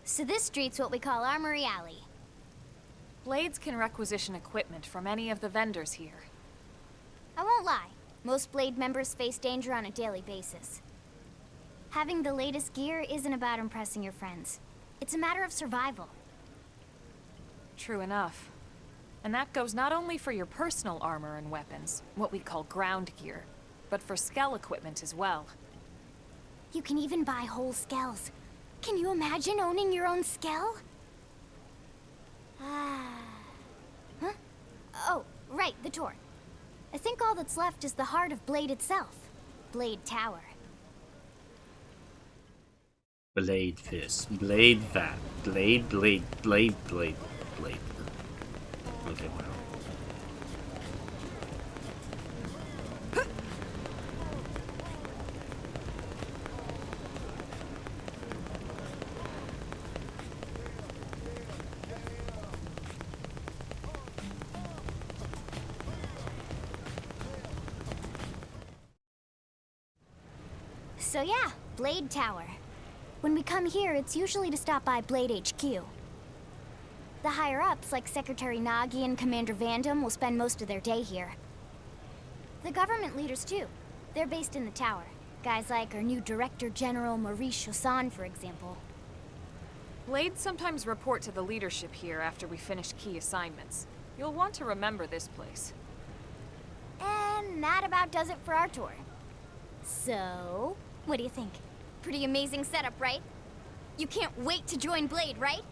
So this street's what we call Armory Alley. Blades can requisition equipment from any of the vendors here. I won't lie, most Blade members face danger on a daily basis. Having the latest gear isn't about impressing your friends. It's a matter of survival. True enough. And that goes not only for your personal armor and weapons, what we call ground gear, but for skell equipment as well. You can even buy whole skells. Can you imagine owning your own skell? Huh? Oh, right, the tour. I think all that's left is the heart of Blade itself. Blade Tower. Blade fist. Blade fat. Blade. Okay, wow. So yeah, Blade Tower. When we come here, it's usually to stop by Blade HQ. The higher-ups, like Secretary Nagi and Commander Vandam, will spend most of their day here. The government leaders, too. They're based in the tower. Guys like our new Director General Maurice Chosan, for example. Blades sometimes report to the leadership here after we finish key assignments. You'll want to remember this place. And that about does it for our tour. So, what do you think? Pretty amazing setup, right? You can't wait to join Blade, right?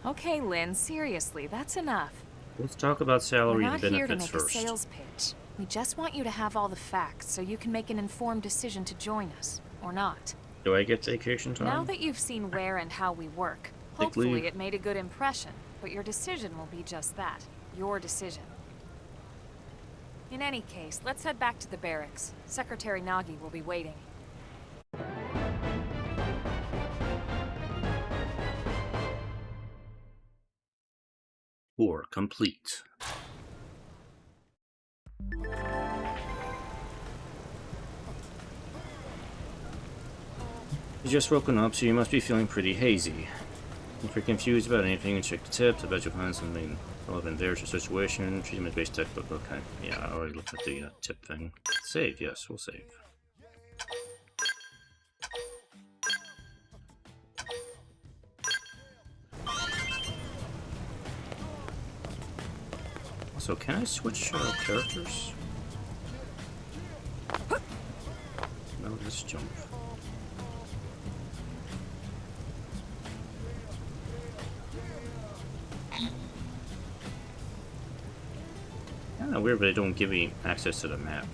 Okay, Lynn, seriously, that's enough. Let's talk about salary We're and not here to benefits make first. a sales pitch. We just want you to have all the facts so you can make an informed decision to join us, or not. Do I get vacation time? Now that you've seen where and how we work, Sick hopefully leave. it made a good impression, but your decision will be just that, your decision. In any case, let's head back to the barracks. Secretary Nagi will be waiting. Tour complete. You just woken up, so you must be feeling pretty hazy. If you're confused about anything, check the tips. I bet you'll find something relevant there to your situation. Treatment-based textbook. Okay. Yeah, I already looked at the tip thing. Save. Yes, we'll save. So can I switch characters? No, let's jump. Kinda weird, but they don't give me access to the map.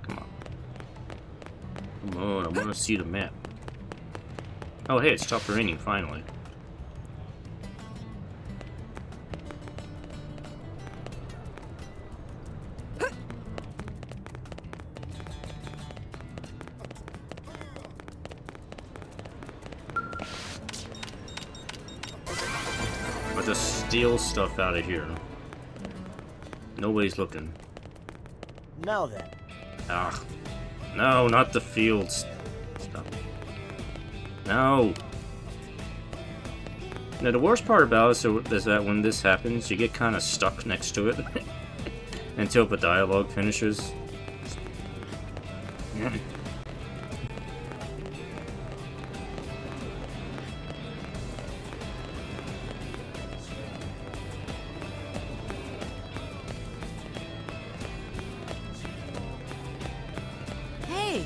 Come on. Come on, I want to see the map. Oh hey, it stopped raining finally. But just steal stuff out of here. Nobody's looking. Now then. Ah. No, not the fields. Stop. No. Now the worst part about it is that when this happens, you get kind of stuck next to it until the dialogue finishes. Hey!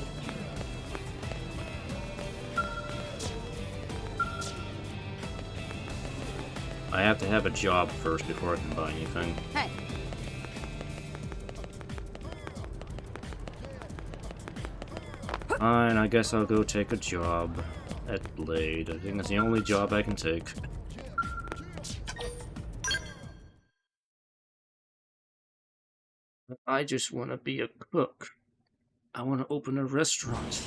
I have to have a job first before I can buy anything. Hey! Fine, I guess I'll go take a job at Blade. I think that's the only job I can take. I just want to be a cook. I want to open a restaurant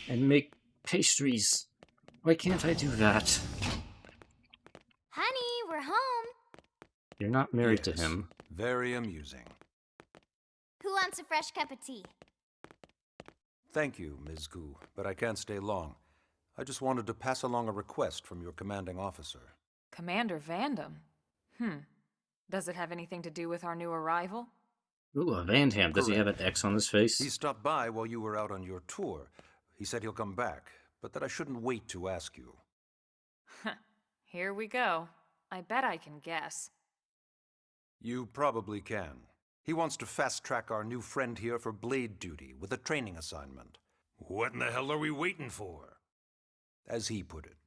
and make pastries. Why can't I do that? Honey, we're home. You're not married Yes, to him. Very amusing. Who wants a fresh cup of tea? Thank you, Ms. Gu, but I can't stay long. I just wanted to pass along a request from your commanding officer. Commander Vandam? Does it have anything to do with our new arrival? Ooh, a Van Ham. Does he have an X on his face? He stopped by while you were out on your tour. He said he'll come back, but that I shouldn't wait to ask you. Here we go. I bet I can guess. You probably can. He wants to fast-track our new friend here for blade duty with a training assignment. What in the hell are we waiting for? As he put it.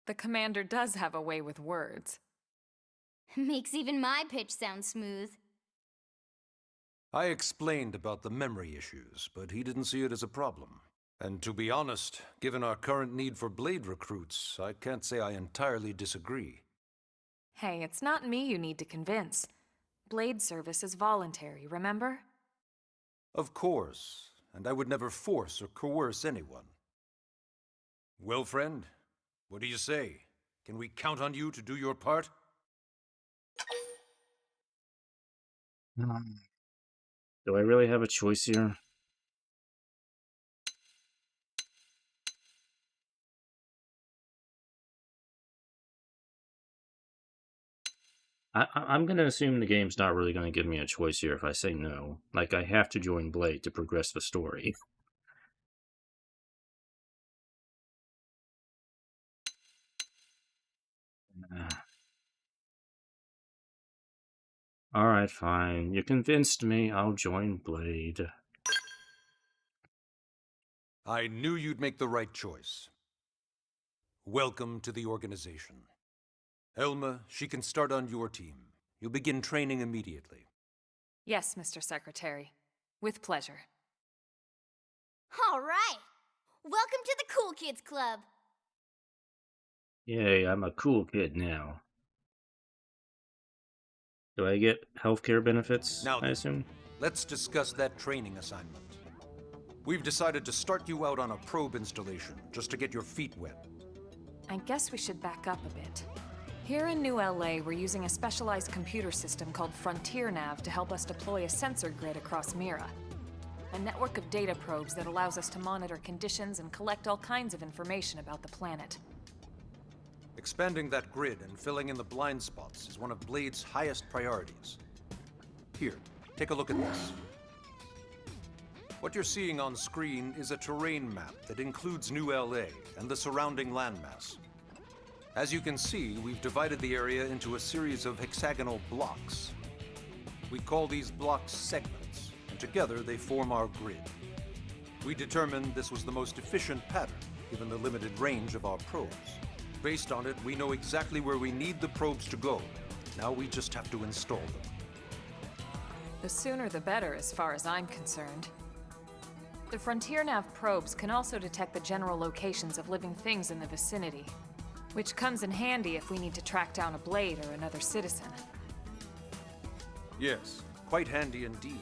The commander does have a way with words. Makes even my pitch sound smooth. I explained about the memory issues, but he didn't see it as a problem. And to be honest, given our current need for blade recruits, I can't say I entirely disagree. Hey, it's not me you need to convince. Blade service is voluntary, remember? Of course, and I would never force or coerce anyone. Well, friend, what do you say? Can we count on you to do your part? Do I really have a choice here? I'm gonna assume the game's not really gonna give me a choice here if I say no. Like, I have to join Blade to progress the story. Alright, fine. You convinced me. I'll join Blade. I knew you'd make the right choice. Welcome to the organization. Elma, she can start on your team. You'll begin training immediately. Yes, Mr. Secretary. With pleasure. All right. Welcome to the Cool Kids Club. Yay, I'm a cool kid now. Do I get healthcare benefits, Now I then, assume? let's discuss that training assignment. We've decided to start you out on a probe installation, just to get your feet wet. I guess we should back up a bit. Here in New LA, we're using a specialized computer system called Frontier Nav to help us deploy a sensor grid across Mira. A network of data probes that allows us to monitor conditions and collect all kinds of information about the planet. Expanding that grid and filling in the blind spots is one of Blade's highest priorities. Here, take a look at this. What you're seeing on screen is a terrain map that includes New LA and the surrounding landmass. As you can see, we've divided the area into a series of hexagonal blocks. We call these blocks segments, and together they form our grid. We determined this was the most efficient pattern, given the limited range of our probes. Based on it, we know exactly where we need the probes to go. Now we just have to install them. The sooner the better, as far as I'm concerned. The Frontier Nav probes can also detect the general locations of living things in the vicinity, which comes in handy if we need to track down a Blade or another citizen. Yes, quite handy indeed.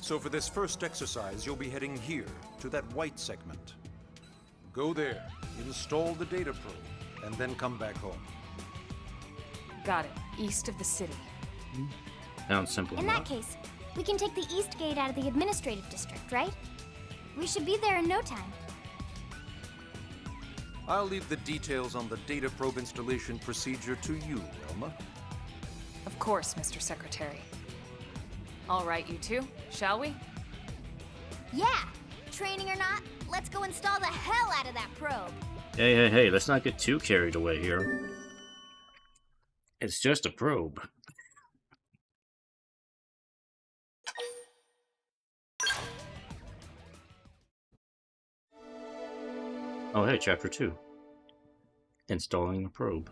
So for this first exercise, you'll be heading here, to that white segment. Go there, install the data probe, and then come back home. Got it. East of the city. Sounds simple In enough. that case, we can take the East Gate out of the administrative district, right? We should be there in no time. I'll leave the details on the data probe installation procedure to you, Elma. Of course, Mr. Secretary. All right, you two, shall we? Yeah! Training or not, let's go install the hell out of that probe. Hey, let's not get too carried away here. It's just a probe. Oh, hey, Chapter 2. Installing the probe.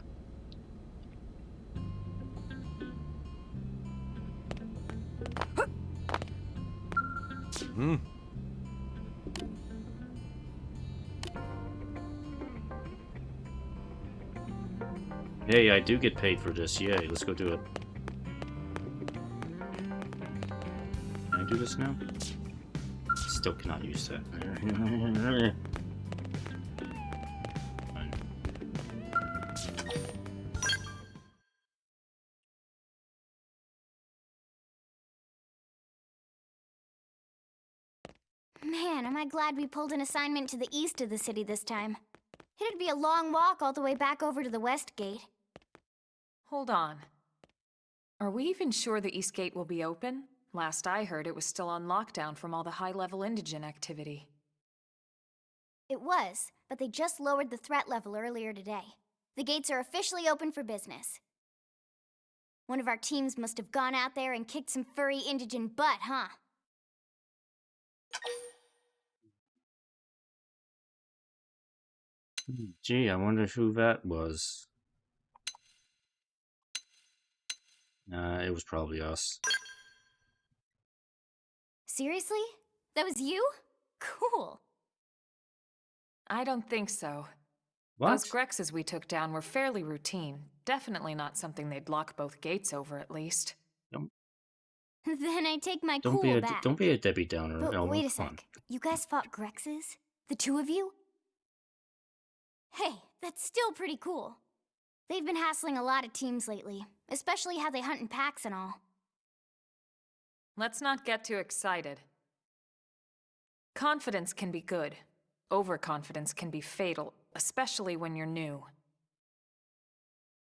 Hey, I do get paid for this. Yay, let's go do it. Can I do this now? Still cannot use that. Man, am I glad we pulled an assignment to the east of the city this time. It'd be a long walk all the way back over to the West Gate. Hold on. Are we even sure the East Gate will be open? Last I heard, it was still on lockdown from all the high-level indigen activity. It was, but they just lowered the threat level earlier today. The gates are officially open for business. One of our teams must have gone out there and kicked some furry indigen butt, huh? Gee, I wonder who that was. It was probably us. Seriously? That was you? Cool. I don't think so. What? Those Grexes we took down were fairly routine. Definitely not something they'd lock both gates over, at least. Then I take my Don't cool back. be a Debbie Downer. But Elma. wait a Come on. sec. You guys fought Grexes? The two of you? Hey, that's still pretty cool. They've been hassling a lot of teams lately, especially how they hunt in packs and all. Let's not get too excited. Confidence can be good. Overconfidence can be fatal, especially when you're new.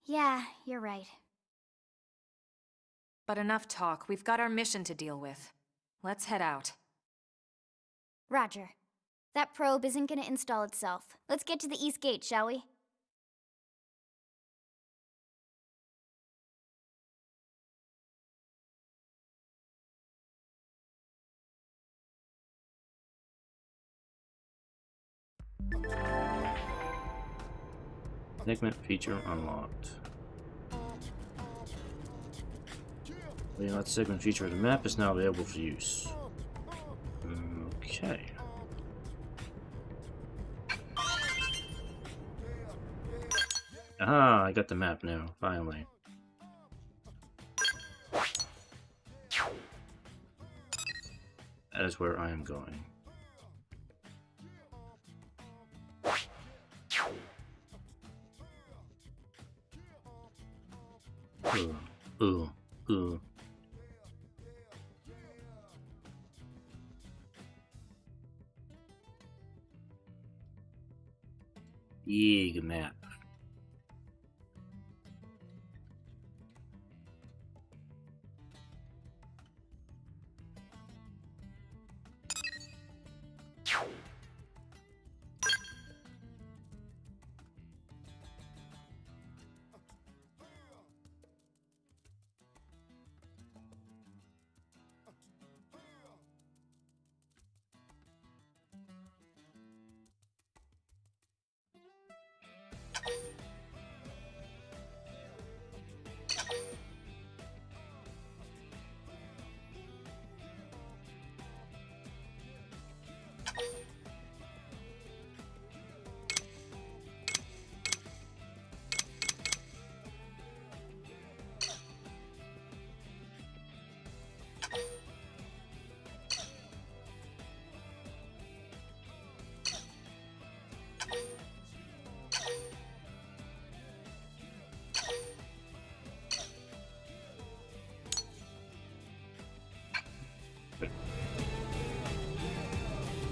Yeah, you're right. But enough talk. We've got our mission to deal with. Let's head out. Roger. That probe isn't gonna install itself. Let's get to the East Gate, shall we? Segment feature unlocked. That segment feature of the map is now available for use. Okay. Aha, I got the map now, finally. That is where I am going. Ooh. Big map.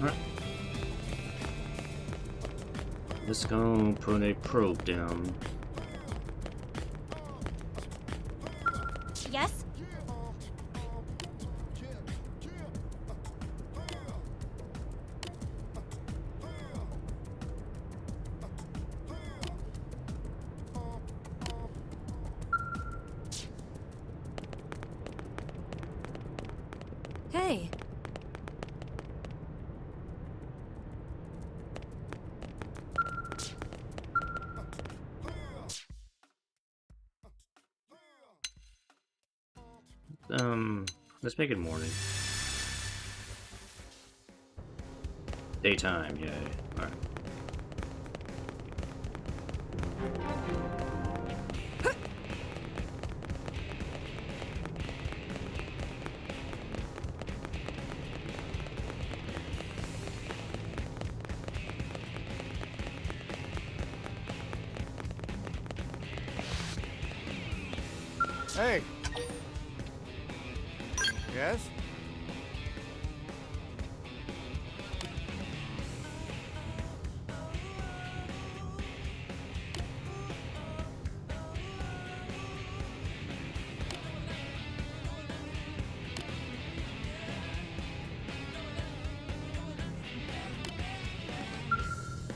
Alright. Let's go put a probe down. Yes? Hey! Let's make it morning. Daytime, yay. Alright. Hey! Yes?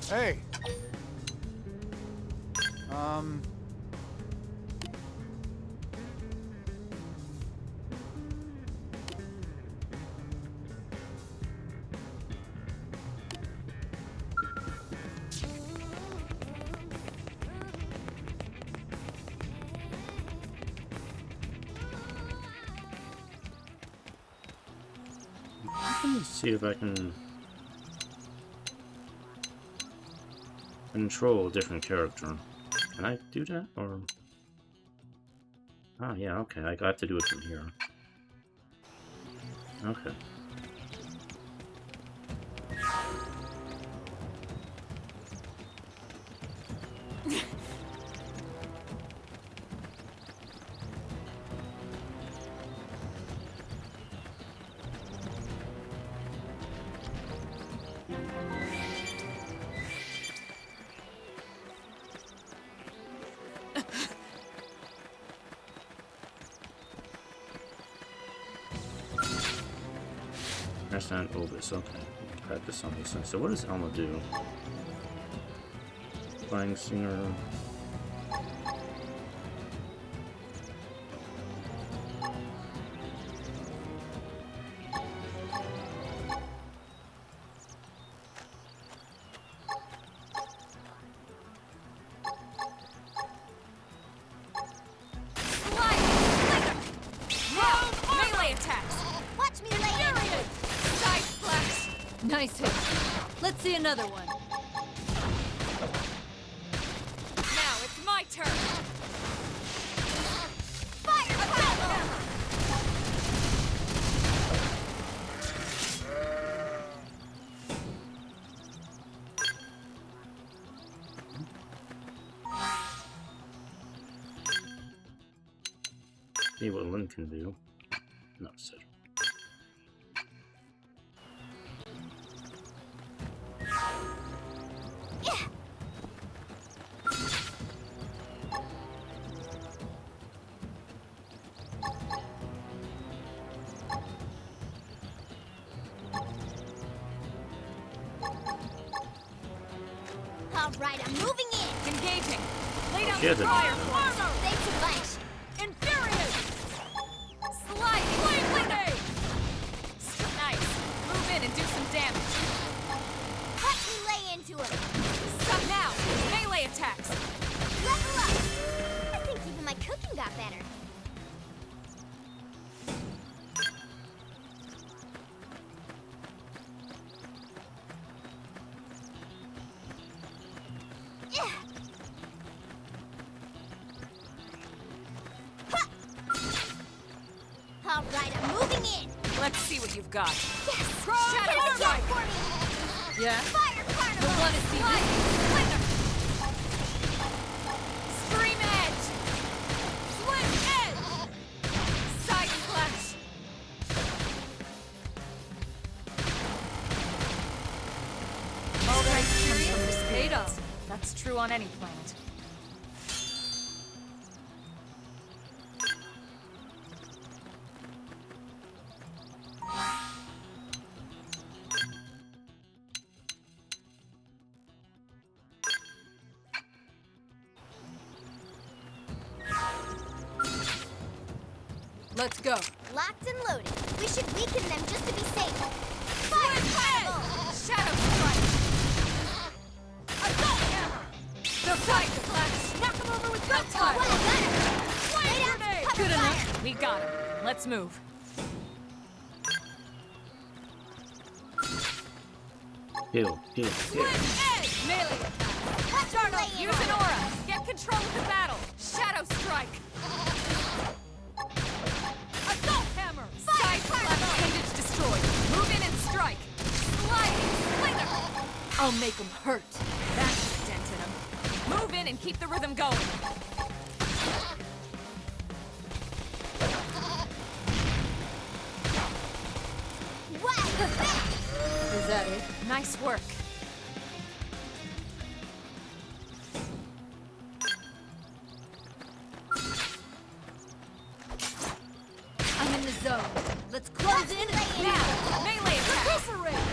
Hey! Let's see if I can control a different character. Can I do that, or? Oh yeah, okay. I got to do it from here. Okay. That's not Obis. Okay. Practice on this thing. So what does Elma do? Flying Singer. Nice hit. Let's see another one. Now it's my turn. See what Lynn can do. No, sir. All right, I'm moving in. Engaging. Lay down She has the a- fire. Armor. Thanks a bunch. Infuriate. Slide. Flame. Nice. Move in and do some damage. Watch me lay into him. Stop now. Melee attacks. Level up. I think even my cooking got better. All right, I'm moving in. Let's see what you've got. Yes! Shadow Hit it strike. again for me! Yeah? Fire Carnival! You'll want to see Slide. this. Slither. Scream edge. Slim edge. Side slash. All that Strength comes from experience paid experience. off. That's true on any planet. Let's go. Locked and loaded. We should weaken them just to be safe. Fire Carnival! Shadow strike. Assault hammer. The side slash. Knock him over with That's gunfire. what I got him! Flame Lay down, grenade. cover Good fire. enough. We got him. Let's move. Heal. Slim edge. Melee attack. Watch me Darnold, lay in use on an him. aura. Get control of the battle. Shadow strike. Assault hammer. Side slash. Appendage destroyed. Move in and strike. Sliding. Slither. I'll make them hurt. That's a dent in him. Move in and keep the rhythm going. Wow! Is that it? Nice work. I'm in the zone. Let's close in and clear. Now, melee attack. Recuperate.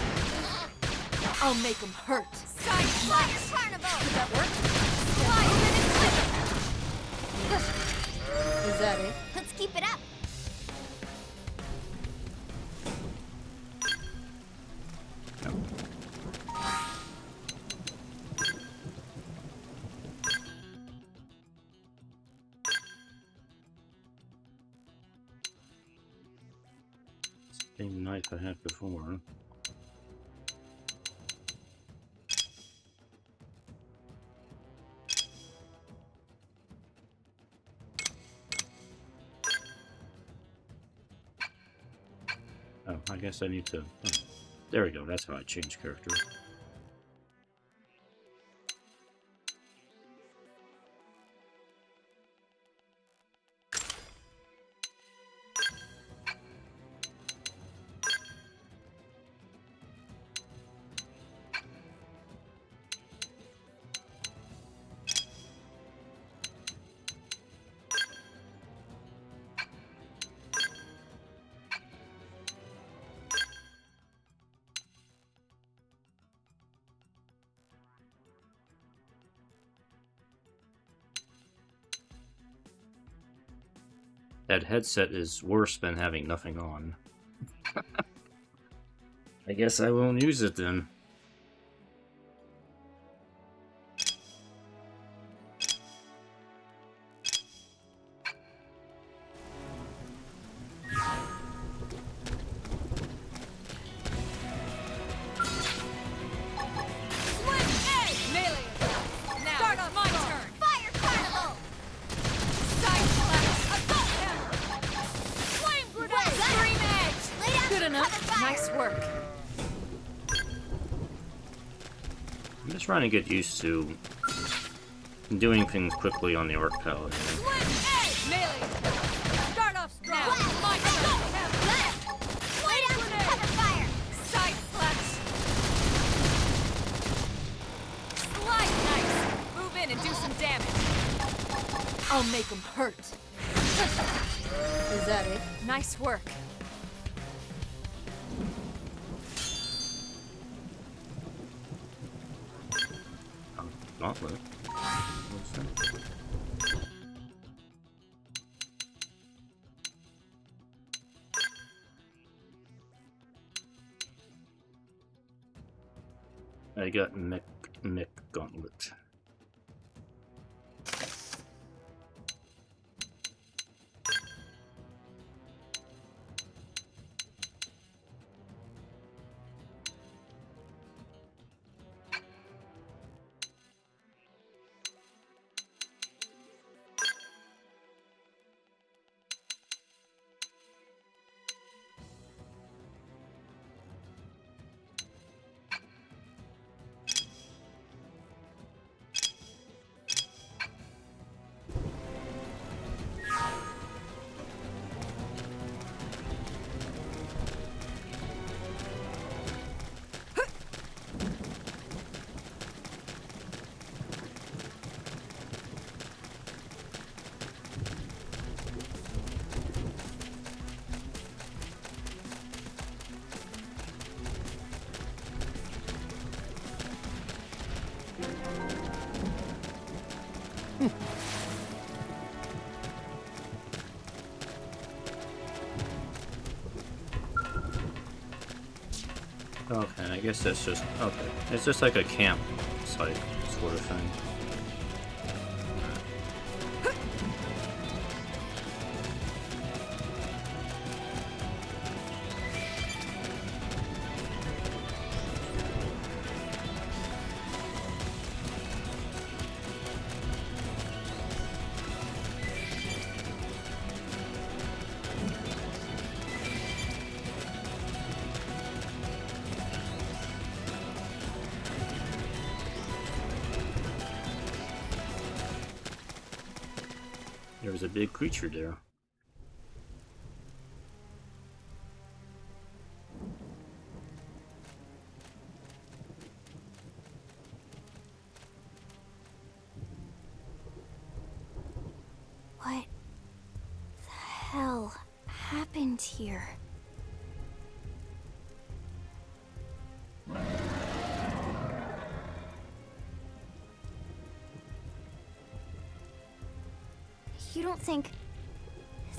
I'll make them hurt. Side Fire slash. Carnival! Did that work? Slide in and slither. Is that it? Let's keep it up. Same knife I had before. Oh, I guess I need to... oh, there we go, that's how I change character. that headset is worse than having nothing on. I guess I won't use it then. I'm just trying to get used to doing things quickly on the arc palette. Start off strong. My Lay down some cover fire! side slash. Slide nice. Move in and do some damage. I'll make them hurt. Is that it? Nice work. Gauntlet. What's that? I got mech gauntlet. Okay, I guess that's just okay. It's just like a camp site sort of thing. There was a big creature there. What the hell happened here? You don't think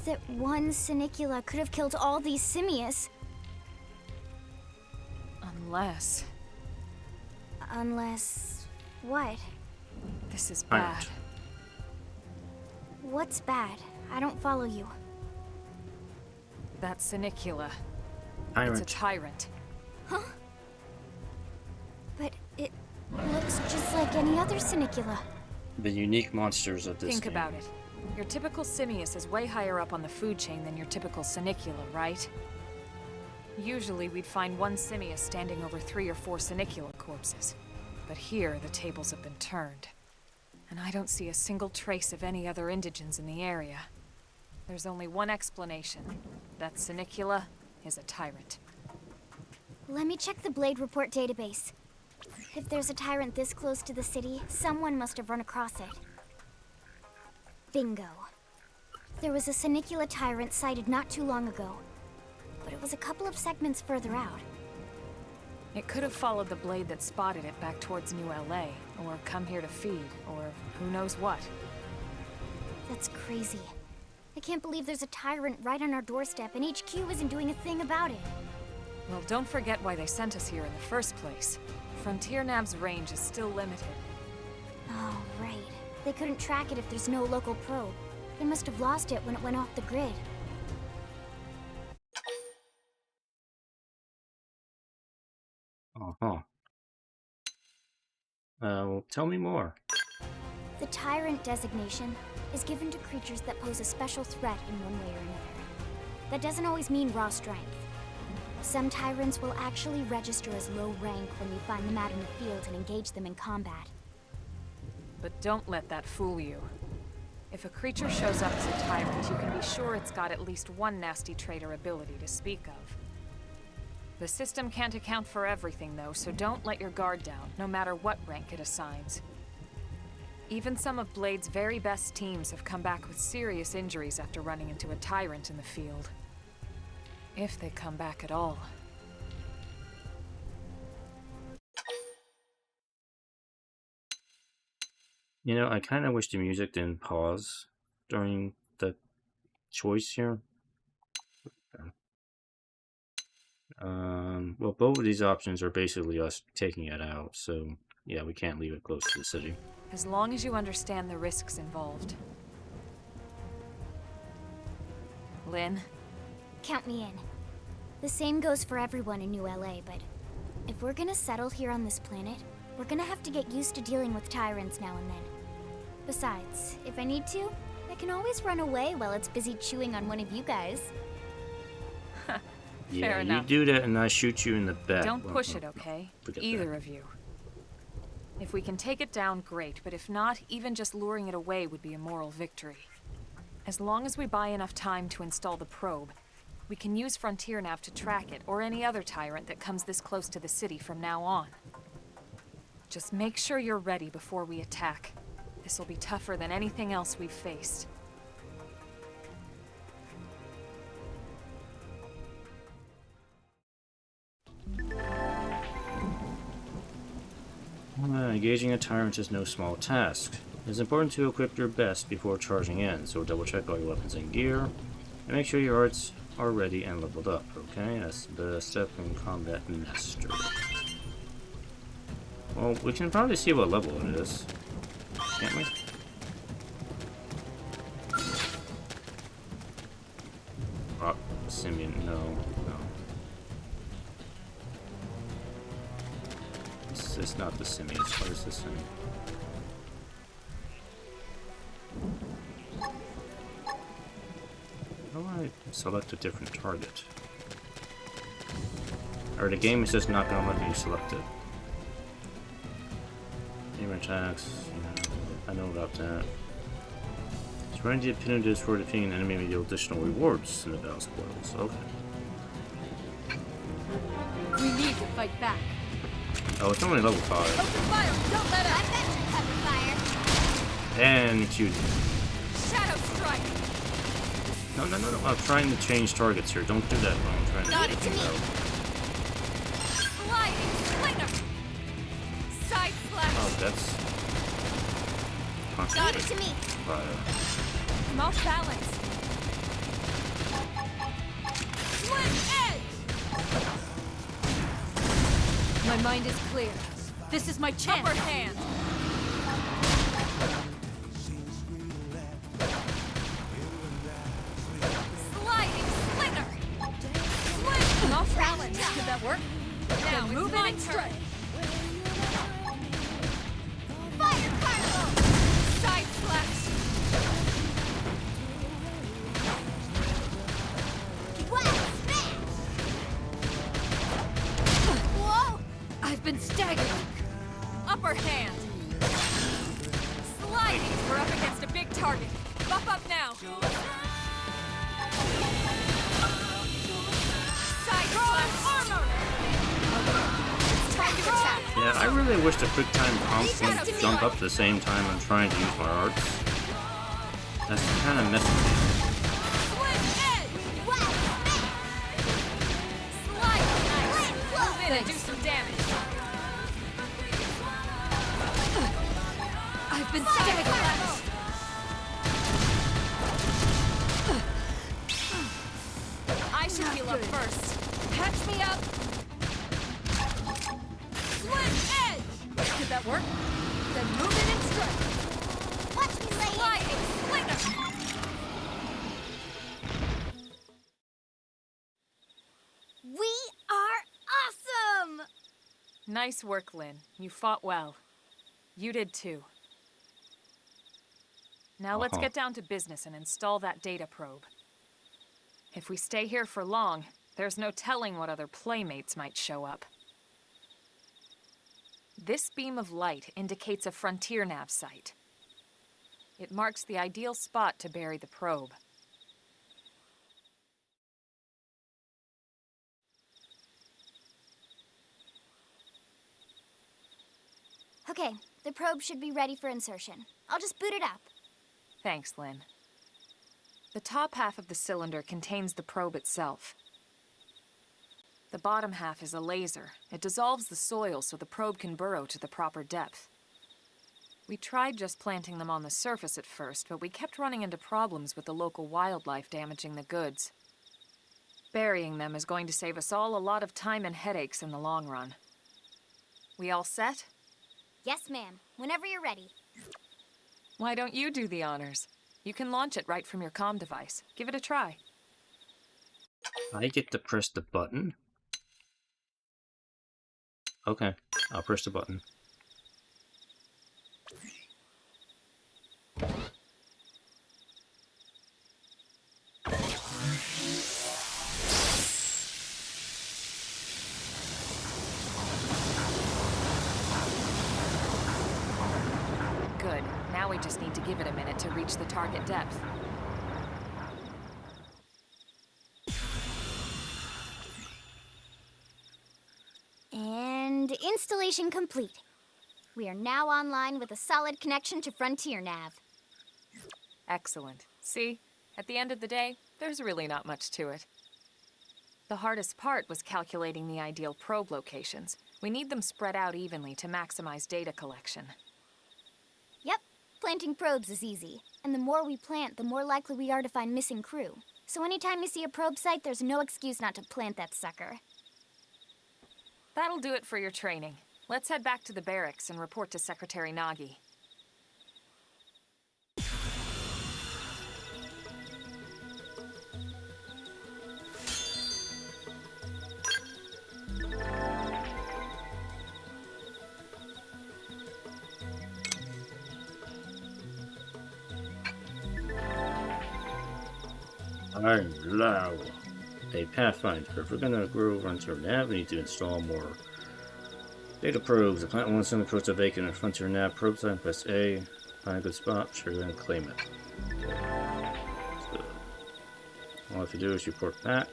that one Sinicula could have killed all these simius? Unless... Unless... what? This is bad. What's bad? I don't follow you. That Sinicula. Tyrant. It's a tyrant. Huh? But it looks just like any other Sinicula. The unique monsters of this Think game. about it. Your typical simius is way higher up on the food chain than your typical Sinicula, right? Usually we'd find one simius standing over 3 or 4 Sinicula corpses. But here, the tables have been turned. And I don't see a single trace of any other indigents in the area. There's only one explanation. That Sinicula is a tyrant. Let me check the Blade Report database. If there's a tyrant this close to the city, someone must have run across it. Bingo. There was a Sinicula tyrant sighted not too long ago, but it was a couple of segments further out. It could have followed the blade that spotted it back towards New LA, or come here to feed, or who knows what. That's crazy. I can't believe there's a tyrant right on our doorstep and HQ isn't doing a thing about it. Well, don't forget why they sent us here in the first place. Frontier Nav's range is still limited. Oh, right. They couldn't track it if there's no local probe. They must have lost it when it went off the grid. Uh-huh. Well, tell me more. The Tyrant designation is given to creatures that pose a special threat in one way or another. That doesn't always mean raw strength. Some Tyrants will actually register as low rank when we find them out in the field and engage them in combat. But don't let that fool you. If a creature shows up as a tyrant, you can be sure it's got at least one nasty trait or ability to speak of. The system can't account for everything, though, so don't let your guard down, no matter what rank it assigns. Even some of Blade's very best teams have come back with serious injuries after running into a tyrant in the field. If they come back at all. You know, I kind of wish the music didn't pause during the choice here. Well, both of these options are basically us taking it out, so yeah, we can't leave it close to the city. As long as you understand the risks involved. Lynn? Count me in. The same goes for everyone in New LA, but if we're gonna settle here on this planet, we're gonna have to get used to dealing with tyrants now and then. Besides, if I need to, I can always run away while it's busy chewing on one of you guys. Yeah, Fair you enough. do that and I shoot you in the back. Don't push it, okay? Forget Either that. of you. If we can take it down, great, but if not, even just luring it away would be a moral victory. As long as we buy enough time to install the probe, we can use Frontier Nav to track it, or any other tyrant that comes this close to the city from now on. Just make sure you're ready before we attack. This will be tougher than anything else we've faced. Engaging a tyrant is no small task. It's important to equip your best before charging in, so double check all your weapons and gear, and make sure your arts are ready and leveled up, okay? That's the step in combat master. Well, we can probably see what level it is, can't we? Oh, Simian, no. It's not the Simians. What is this thing? How do I select a different target? Or the game is just not going to let me select it. Aim attacks, I know about that. Surrender the penalties for defeating an enemy may deal additional rewards in the battle spoils. Okay. We need to fight back. Oh, it's only level 5. Open fire! Don't let up! I bet you cover fire. And cute. Shadow strike! No. I'm trying to change targets here. Don't do that while I'm trying to Got get it to things me. out. Sliding slinger! Side slash! Oh, that's... Got it to me. I'm off balance! Slim edge! My mind is clear. This is my chance! Upper hand! Sliding slinger! Sling! I'm off balance! Did that work? Now move in and strike! Fire carnival! Side slash! Whoa! I've been staggered! Upper hand! Sliding! We're up against a big target. Buff up now! Side slash! Armor! It's time to attack! Yeah, I really wish the quick time prompts wouldn't jump up at the same time I'm trying to use my arts. That's kind of messy. Swing edge! Slide! Nice! Move in and do some damage. I've been staggered! should heal up first. Catch me up! Slit edge! Did that work? Then move in and strike! Watch me lay Sliding slinger! We are awesome! Nice work, Lynn. You fought well. You did too. Now let's get down to business and install that data probe. If we stay here for long, there's no telling what other playmates might show up. This beam of light indicates a frontier nav site. It marks the ideal spot to bury the probe. Okay, the probe should be ready for insertion. I'll just boot it up. Thanks, Lynn. The top half of the cylinder contains the probe itself. The bottom half is a laser. It dissolves the soil so the probe can burrow to the proper depth. We tried just planting them on the surface at first, but we kept running into problems with the local wildlife damaging the goods. Burying them is going to save us all a lot of time and headaches in the long run. We all set? Yes, ma'am. Whenever you're ready. Why don't you do the honors? You can launch it right from your comm device. Give it a try. I get to press the button? Okay, I'll press the button. Good. Now we just need to give it a minute to reach the target depth. And installation complete. We are now online with a solid connection to Frontier Nav. Excellent. See? At the end of the day, there's really not much to it. The hardest part was calculating the ideal probe locations. We need them spread out evenly to maximize data collection. Yep, planting probes is easy. And the more we plant, the more likely we are to find missing crew. So anytime you see a probe site, there's no excuse not to plant that sucker. That'll do it for your training. Let's head back to the barracks and report to Secretary Nagi. I'm Lau, a Pathfinder. If we're gonna grow Frontier Nav, we need to install more data probes. The plant one send approach to vacant and Frontier Nav probe site. Press A. Find a good spot. Trigger and claim it. So, all you have to do is report back.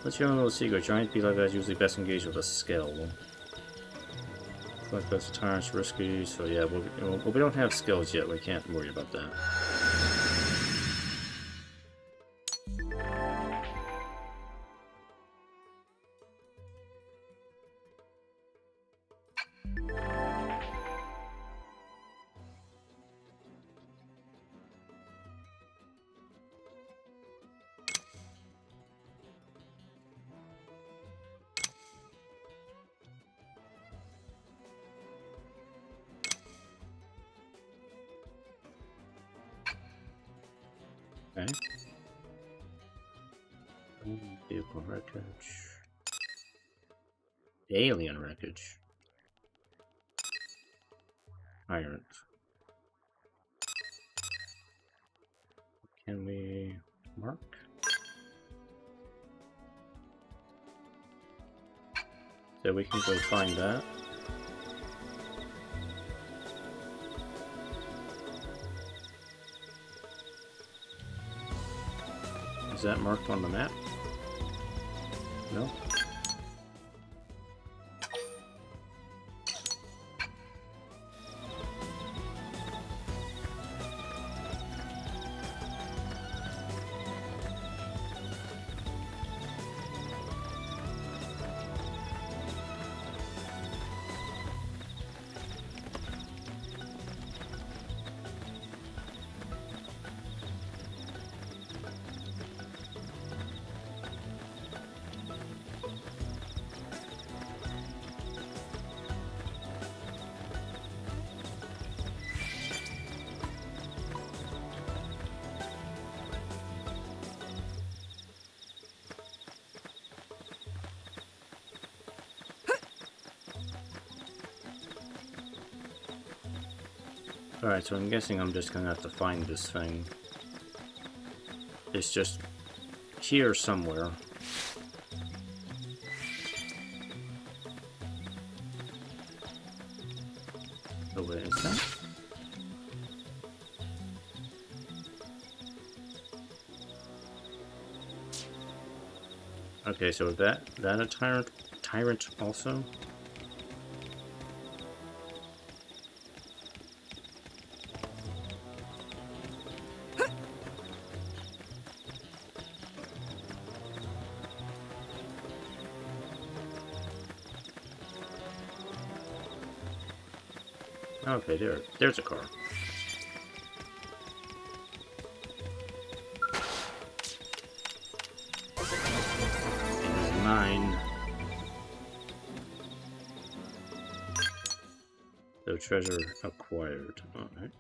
What's your own little secret? Giant beetle guys usually best engaged with a scale. Collect best tyrants, risky. So yeah, we don't have skills yet. We can't worry about that. Okay. Vehicle wreckage. Alien wreckage. Iron. Can we mark? So we can go find that. Is that marked on the map? No? Alright, so I'm guessing I'm just gonna have to find this thing. It's just here somewhere. Oh wait, is that? Okay, so that a tyrant also? Okay, there's a car. And 9. So treasure acquired. Alright.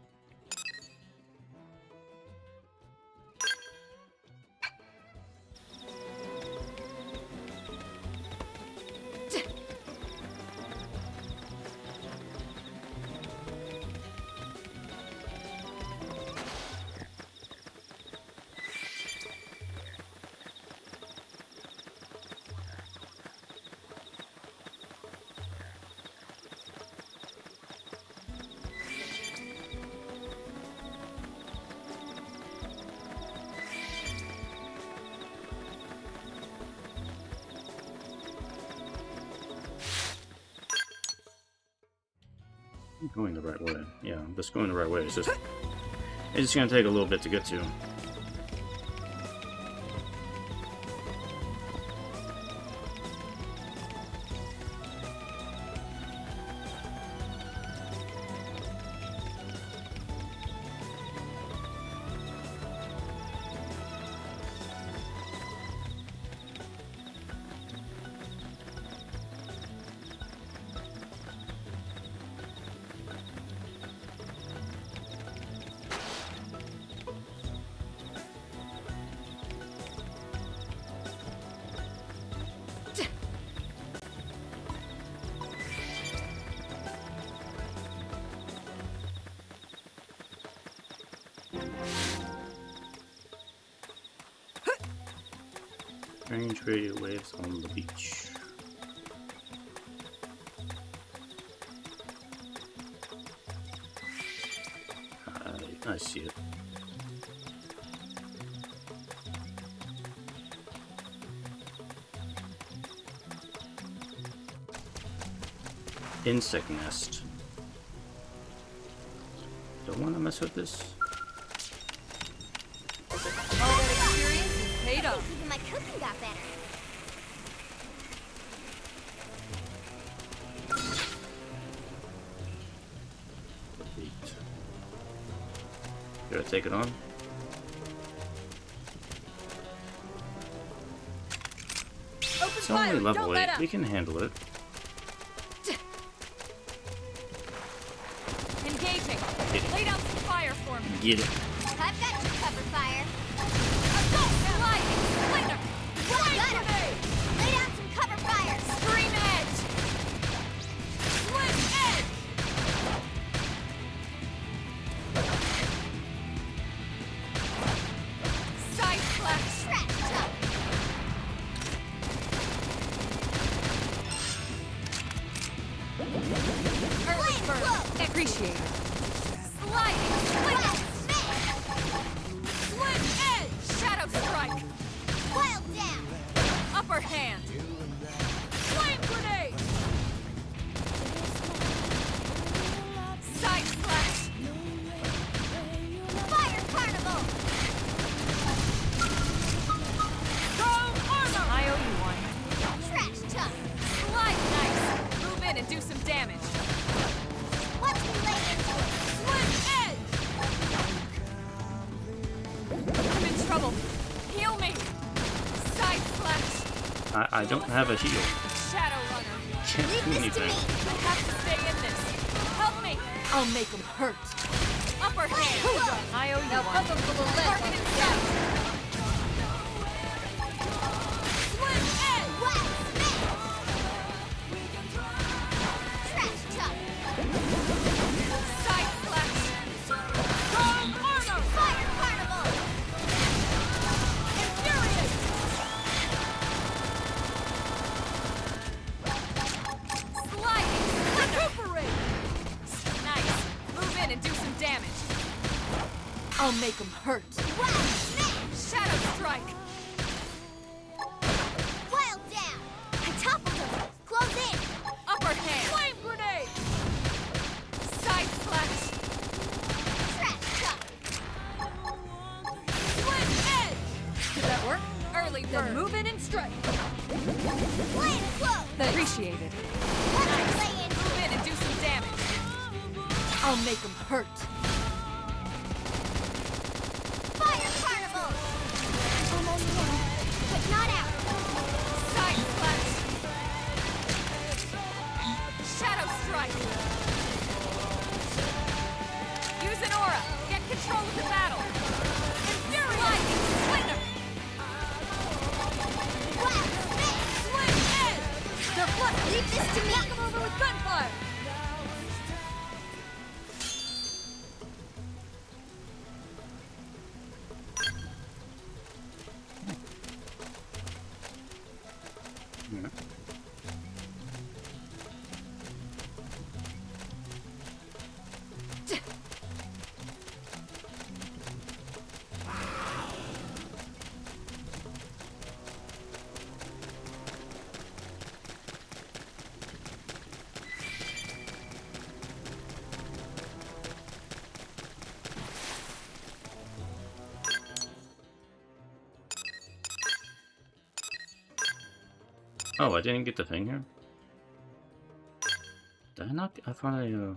I'm going the right way. Yeah, I'm just going the right way. It's just gonna take a little bit to get to. Strange radio waves on the beach. I see it. Insect nest. Don't want to mess with this. All that experience is paid off. Even my cooking got better. Should I take it on? It's only level 8. We can handle it. Engaging. Lay down some fire for me. Get it. I've got you covered, fire. Assault sliding splinter. Well, got him. Lay down some cover fire. Scream edge. Slim edge. Side slash. Trash top. Early bird. Appreciate it. Sliding splinter. Slim edge. Shadow strike. Wild down. Upper hand. Flame grenade. Side slash. Fire carnival. Chrome armor. I owe you one. Trash top. Slide nice. Move in and do some damage. Watch me lay into it. Slim edge. I'm in trouble. Heal me. Side slash. I don't have a heal. Shadow runner. Can't do anything. I have to stay in this. Help me. I'll make him hurt. Upper hand. I owe you now one. Target himself. Slim edge. Wild smash. Trash top. Side slash. I'll make them hurt. Shadow strike. Wild down. I toppled him. Close in. Upper hand. Flame grenade. Side slash. Trash cut. Split edge. Did that work? Early bird. Then move in and strike. Land close. Appreciated. Let's play in. Move in and do some damage. I'll make them hurt. Fire carnival. Almost down, but not out. Side slash. Shadow strike. Use an aura. Get control of the battle. Infuriating slinger. Blast spin. Sling edge. They're flooded. Leave this to me. Knock 'em over with gunfire. Oh, I didn't get the thing here? Did I not? I thought I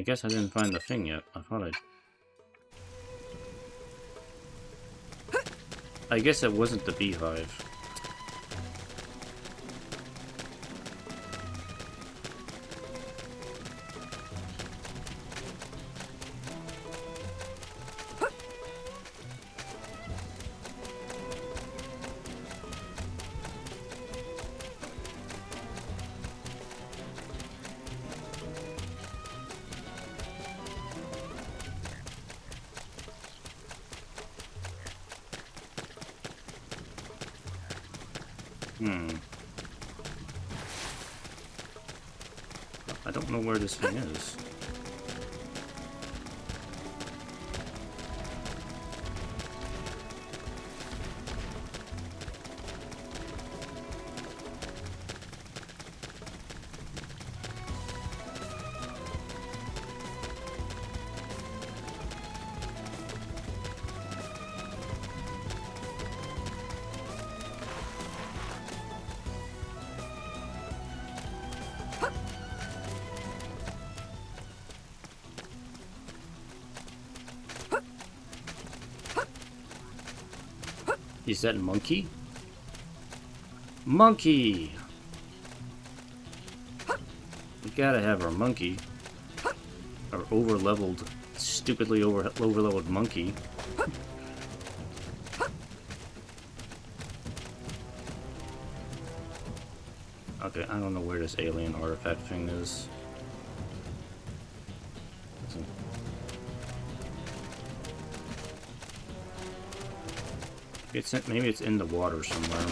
guess I didn't find the thing yet. I guess it wasn't the beehive. I don't know where this thing is. Is that monkey? Monkey! We gotta have our monkey. Our over-leveled, stupidly over-leveled monkey. Okay, I don't know where this alien artifact thing is. Maybe it's in the water somewhere.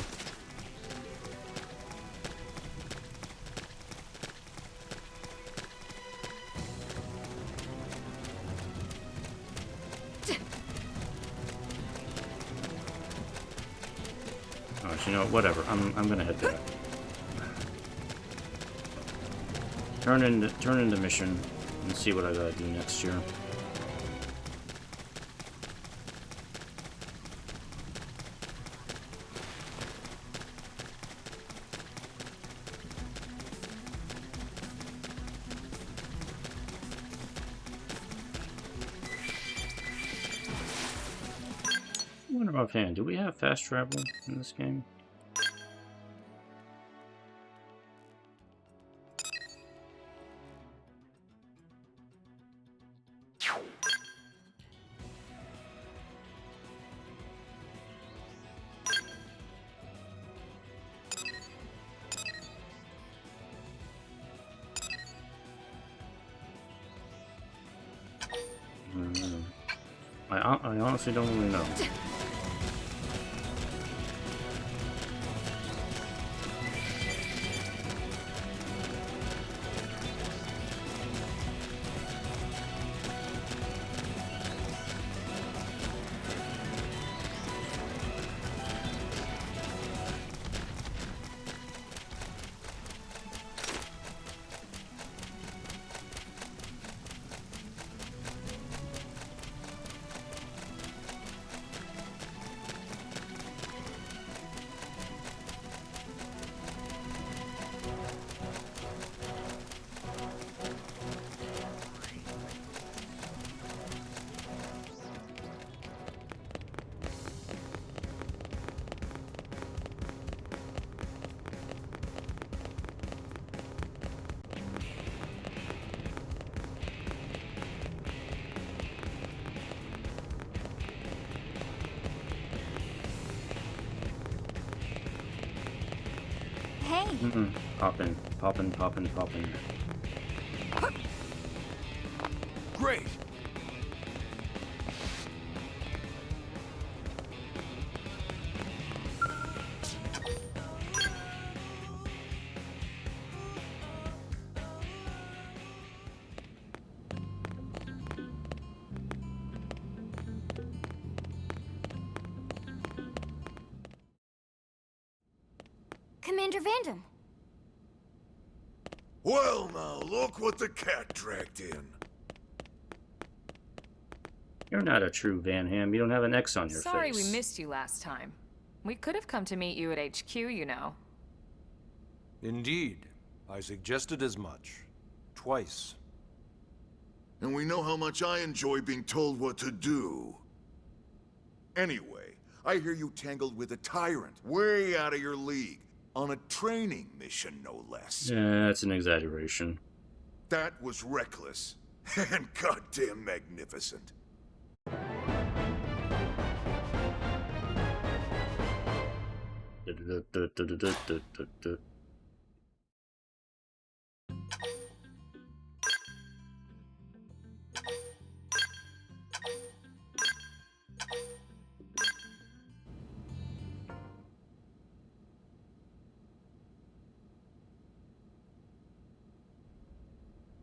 Alright, you know what, whatever. I'm gonna head back. Turn in the mission and see what I gotta do next year. I wonder offhand, do we have fast travel in this game? I honestly don't really know. Poppin', poppin', poppin', poppin'. Great. Commander Vandam. Well, now, look what the cat dragged in. You're not a true Van Ham. You don't have an X on your Sorry face. we missed you last time. We could have come to meet you at HQ, you know. Indeed. I suggested as much. Twice. And we know how much I enjoy being told what to do. Anyway, I hear you tangled with a tyrant, way out of your league, on a training mission, no less. Yeah, that's an exaggeration. That was reckless, and goddamn magnificent.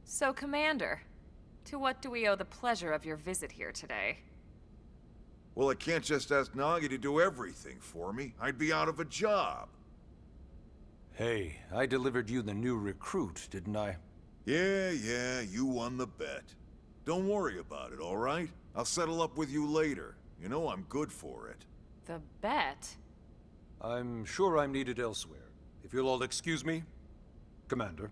So, Commander, to what do we owe the pleasure of your visit here today? Well, I can't just ask Nagi to do everything for me. I'd be out of a job. Hey, I delivered you the new recruit, didn't I? Yeah, you won the bet. Don't worry about it, all right? I'll settle up with you later. You know I'm good for it. The bet? I'm sure I'm needed elsewhere. If you'll all excuse me, Commander.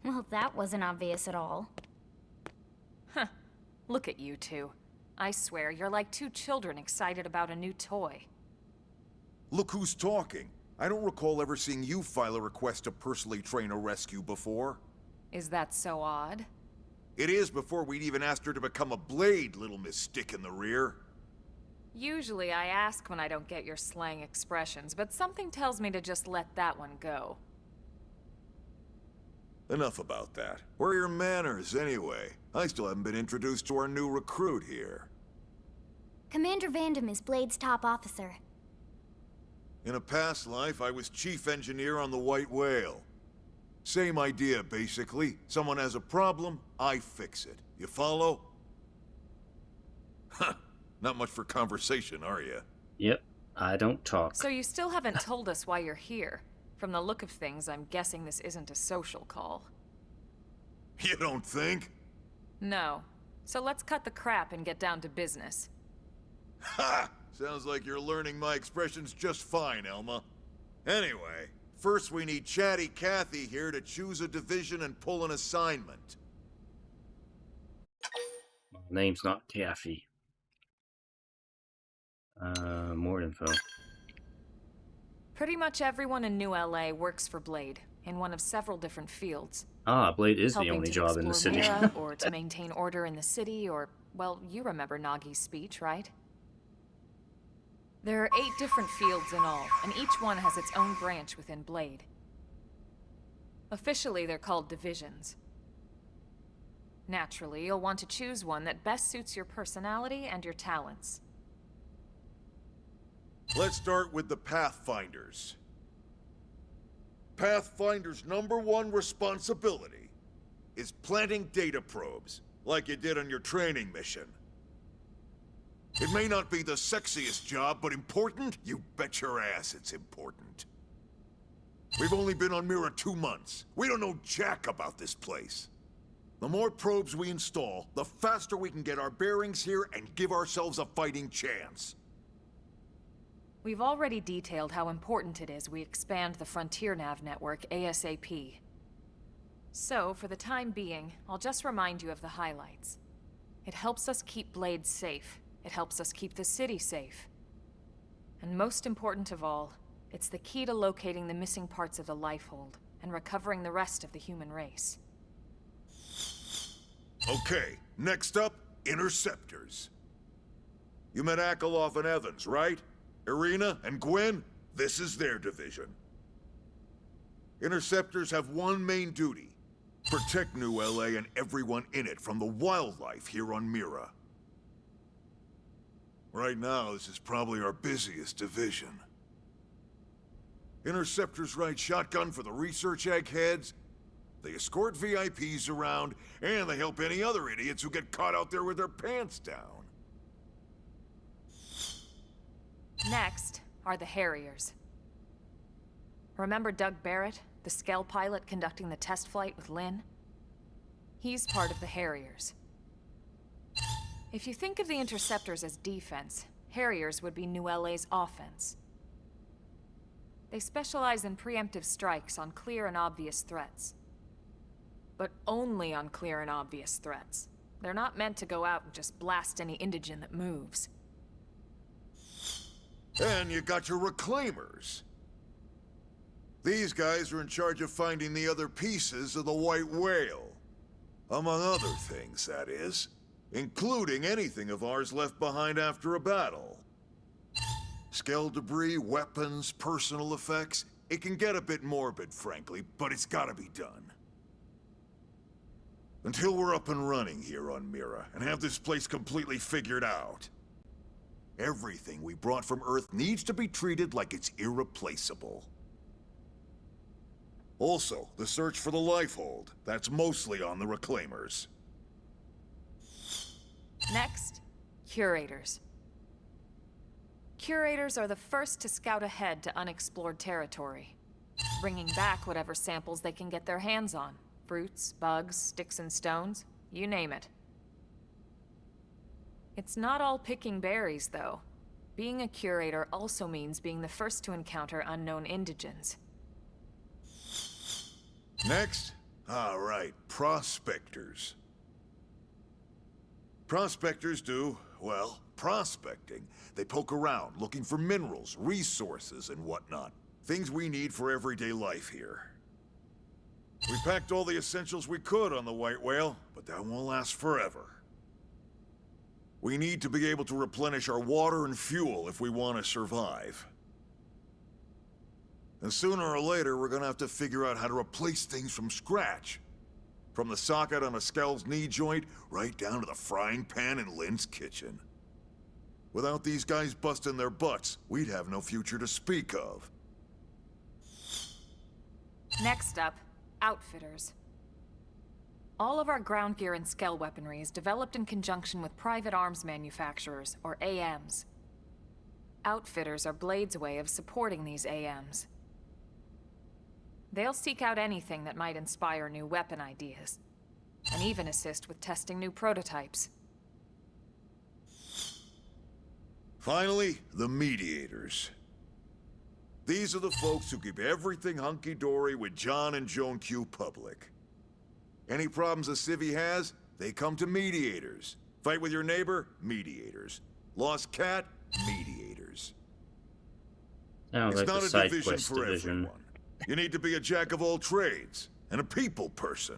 Well, that wasn't obvious at all. Huh. Look at you two. I swear, you're like two children excited about a new toy. Look who's talking. I don't recall ever seeing you file a request to personally train a rescue before. Is that so odd? It is before we'd even asked her to become a blade, little Miss Stick in the Rear. Usually I ask when I don't get your slang expressions, but something tells me to just let that one go. Enough about that. Where are your manners, anyway? I still haven't been introduced to our new recruit here. Commander Vandam is Blade's top officer. In a past life, I was chief engineer on the White Whale. Same idea, basically. Someone has a problem, I fix it. You follow? Huh. Not much for conversation, are you? Yep, I don't talk. So you still haven't told us why you're here. From the look of things, I'm guessing this isn't a social call. You don't think? No. So let's cut the crap and get down to business. Ha! Sounds like you're learning my expressions just fine, Elma. Anyway, first we need Chatty Cathy here to choose a division and pull an assignment. My name's not Kathy. More info. Pretty much everyone in New LA works for Blade, in one of several different fields. Ah, Blade is the Helping only to job in the explore city. Mira, or to maintain order in the city, or, well, you remember Nagi's speech, right? There are 8 different fields in all, and each one has its own branch within Blade. Officially, they're called divisions. Naturally, you'll want to choose one that best suits your personality and your talents. Let's start with the Pathfinders. Pathfinder's #1 responsibility is planting data probes, like you did on your training mission. It may not be the sexiest job, but important? You bet your ass it's important. We've only been on Mira 2 months. We don't know jack about this place. The more probes we install, the faster we can get our bearings here and give ourselves a fighting chance. We've already detailed how important it is we expand the Frontier Nav network ASAP. So, for the time being, I'll just remind you of the highlights. It helps us keep Blade safe. It helps us keep the city safe. And most important of all, it's the key to locating the missing parts of the Lifehold and recovering the rest of the human race. Okay, next up, Interceptors. You met Akeloff and Evans, right? Irina and Gwen? This is their division. Interceptors have one main duty. Protect New LA and everyone in it from the wildlife here on Mira. Right now, this is probably our busiest division. Interceptors ride shotgun for the research eggheads, they escort VIPs around, and they help any other idiots who get caught out there with their pants down. Next are the Harriers. Remember Doug Barrett, the Skell pilot conducting the test flight with Lynn? He's part of the Harriers. If you think of the Interceptors as defense, Harriers would be New LA's offense. They specialize in preemptive strikes on clear and obvious threats. But only on clear and obvious threats. They're not meant to go out and just blast any indigene that moves. And you got your Reclaimers. These guys are in charge of finding the other pieces of the White Whale. Among other things, that is. Including anything of ours left behind after a battle. Skell debris, weapons, personal effects. It can get a bit morbid, frankly, but it's gotta be done. Until we're up and running here on Mira, and have this place completely figured out. Everything we brought from Earth needs to be treated like it's irreplaceable. Also, the search for the Lifehold. That's mostly on the Reclaimers. Next, Curators. Curators are the first to scout ahead to unexplored territory, bringing back whatever samples they can get their hands on. Fruits, bugs, sticks and stones, you name it. It's not all picking berries, though. Being a curator also means being the first to encounter unknown indigens. Next? All right, prospectors. Prospectors do, well, prospecting. They poke around, looking for minerals, resources, and whatnot. Things we need for everyday life here. We packed all the essentials we could on the White Whale, but that won't last forever. We need to be able to replenish our water and fuel if we want to survive. And sooner or later, we're gonna have to figure out how to replace things from scratch. From the socket on a Skell's knee joint, right down to the frying pan in Lynn's kitchen. Without these guys busting their butts, we'd have no future to speak of. Next up, Outfitters. All of our ground gear and Skell weaponry is developed in conjunction with private arms manufacturers, or AMs. Outfitters are Blade's way of supporting these AMs. They'll seek out anything that might inspire new weapon ideas, and even assist with testing new prototypes. Finally, the Mediators. These are the folks who keep everything hunky-dory with John and Joan Q public. Any problems a civvy has, they come to Mediators. Fight with your neighbor? Mediators. Lost cat? Mediators. Oh, It's like not the a side division quest for division. everyone. You need to be a jack of all trades, and a people person.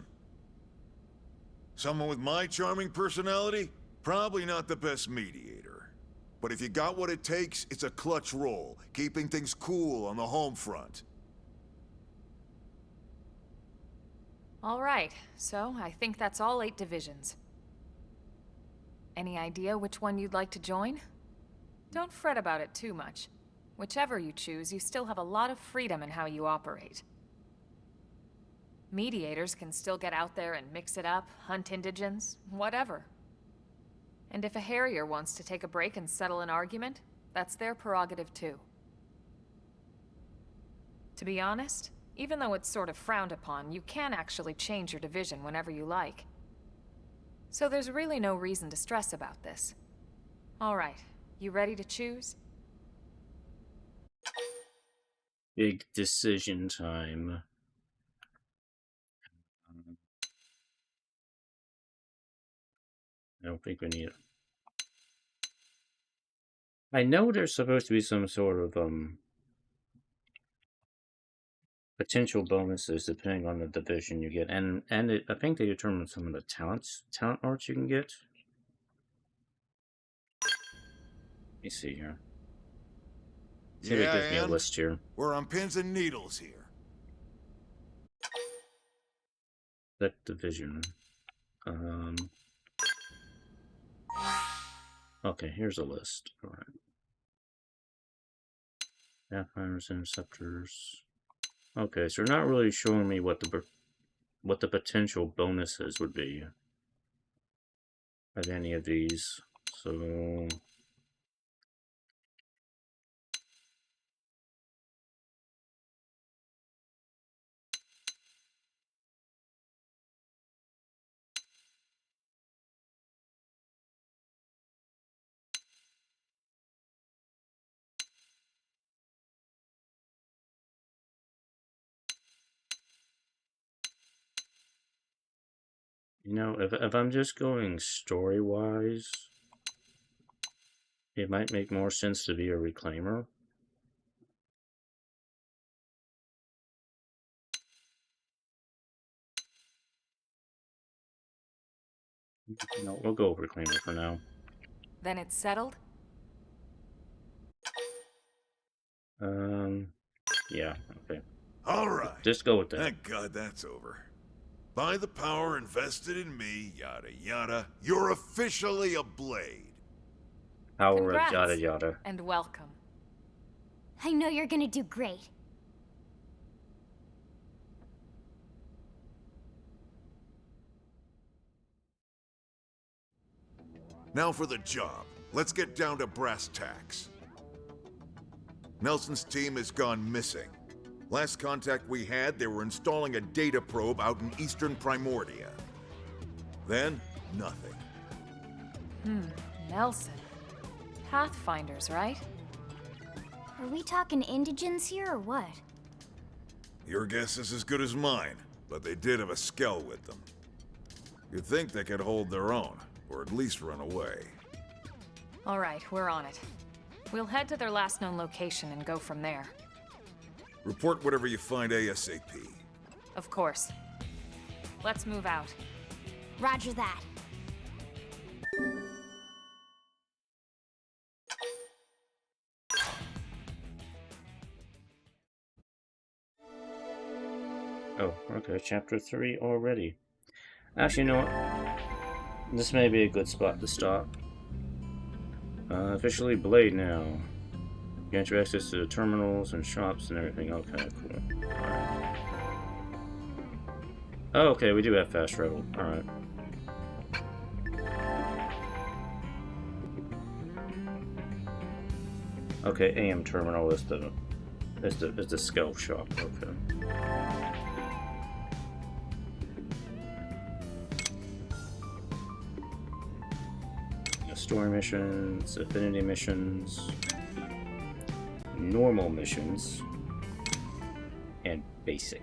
Someone with my charming personality? Probably not the best mediator. But if you got what it takes, it's a clutch role, keeping things cool on the home front. All right, so I think that's all 8 divisions. Any idea which one you'd like to join? Don't fret about it too much. Whichever you choose, you still have a lot of freedom in how you operate. Mediators can still get out there and mix it up, hunt indigens, whatever. And if a Harrier wants to take a break and settle an argument, that's their prerogative too. To be honest, even though it's sort of frowned upon, you can actually change your division whenever you like. So there's really no reason to stress about this. All right, you ready to choose? Big decision time. I don't think we need it. I know there's supposed to be some sort of potential bonuses depending on the division you get, and I think they determine some of the talent arts you can get. Let me see here. See if it Yeah, gives me a and list here. we're on pins and needles here. That division. Okay, here's a list. All right. Pathfinders, interceptors. Okay, so they're not really showing me what the potential bonuses would be of any of these. So you know, if I'm just going story-wise, it might make more sense to be a reclaimer. No, we'll go reclaimer for now. Then it's settled? Yeah, okay. All right. Just go with that. Thank God that's over. By the power invested in me, yada yada, you're officially a blade. Power of Congrats, yada yada. and welcome. I know you're gonna do great. Now for the job. Let's get down to brass tacks. Nelson's team has gone missing. Last contact we had, they were installing a data probe out in eastern Primordia. Then, nothing. Nelson. Pathfinders, right? Are we talking indigents here or what? Your guess is as good as mine, but they did have a skell with them. You'd think they could hold their own, or at least run away. Alright, we're on it. We'll head to their last known location and go from there. Report whatever you find ASAP. Of course. Let's move out. Roger that. Oh, okay, chapter 3 already. Actually, you know what? This may be a good spot to stop. Officially Blade now. Grant you access to the terminals and shops and everything. Okay, cool. Alright. Oh, okay, we do have fast travel. Alright. Okay, AM terminal is the scalp shop. Okay. Story missions, affinity missions, normal missions, and basic.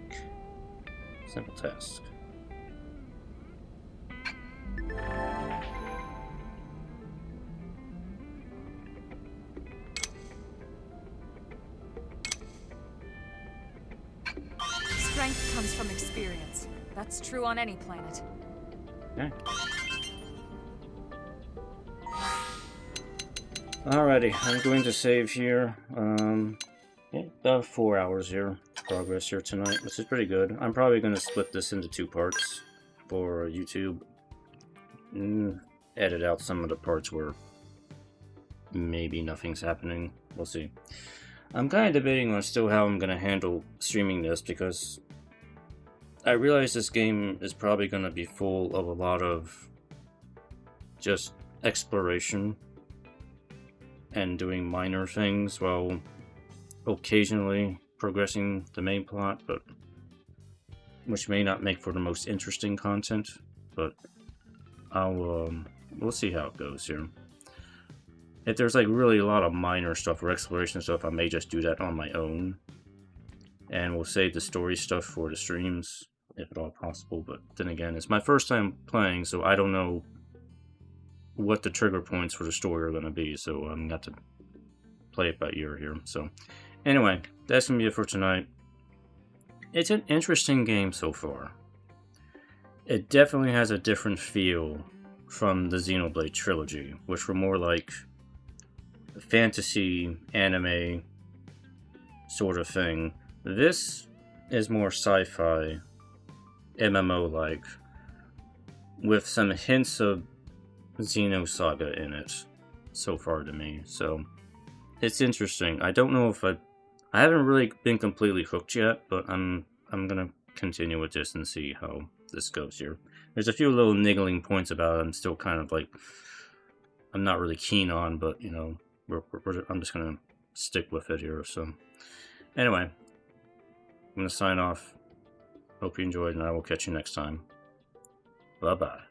Simple task. Strength comes from experience. That's true on any planet. Okay. Alrighty, I'm going to save here. Yeah, about 4 hours here. Progress here tonight, which is pretty good. I'm probably going to split this into 2 parts for YouTube. Edit out some of the parts where maybe nothing's happening. We'll see. I'm kind of debating on still how I'm going to handle streaming this, because I realize this game is probably going to be full of a lot of just exploration and doing minor things while occasionally progressing the main plot, but which may not make for the most interesting content, but we'll see how it goes here. If there's like really a lot of minor stuff or exploration stuff, I may just do that on my own, and we'll save the story stuff for the streams if at all possible. But then again, it's my first time playing, so I don't know what the trigger points for the story are going to be, so I'm going to have to play it by ear here. So anyway, that's going to be it for tonight. It's an interesting game so far. It definitely has a different feel from the Xenoblade trilogy, which were more like fantasy anime sort of thing. This is more sci-fi, MMO-like, with some hints of Xenosaga in it so far to me. So it's interesting. I don't know if I haven't really been completely hooked yet, but I'm gonna continue with this and see how this goes here. There's a few little niggling points about it I'm still kind of like, I'm not really keen on, but you know, I'm just gonna stick with it here. So anyway, I'm gonna sign off. Hope you enjoyed, and I will catch you next time. Bye bye.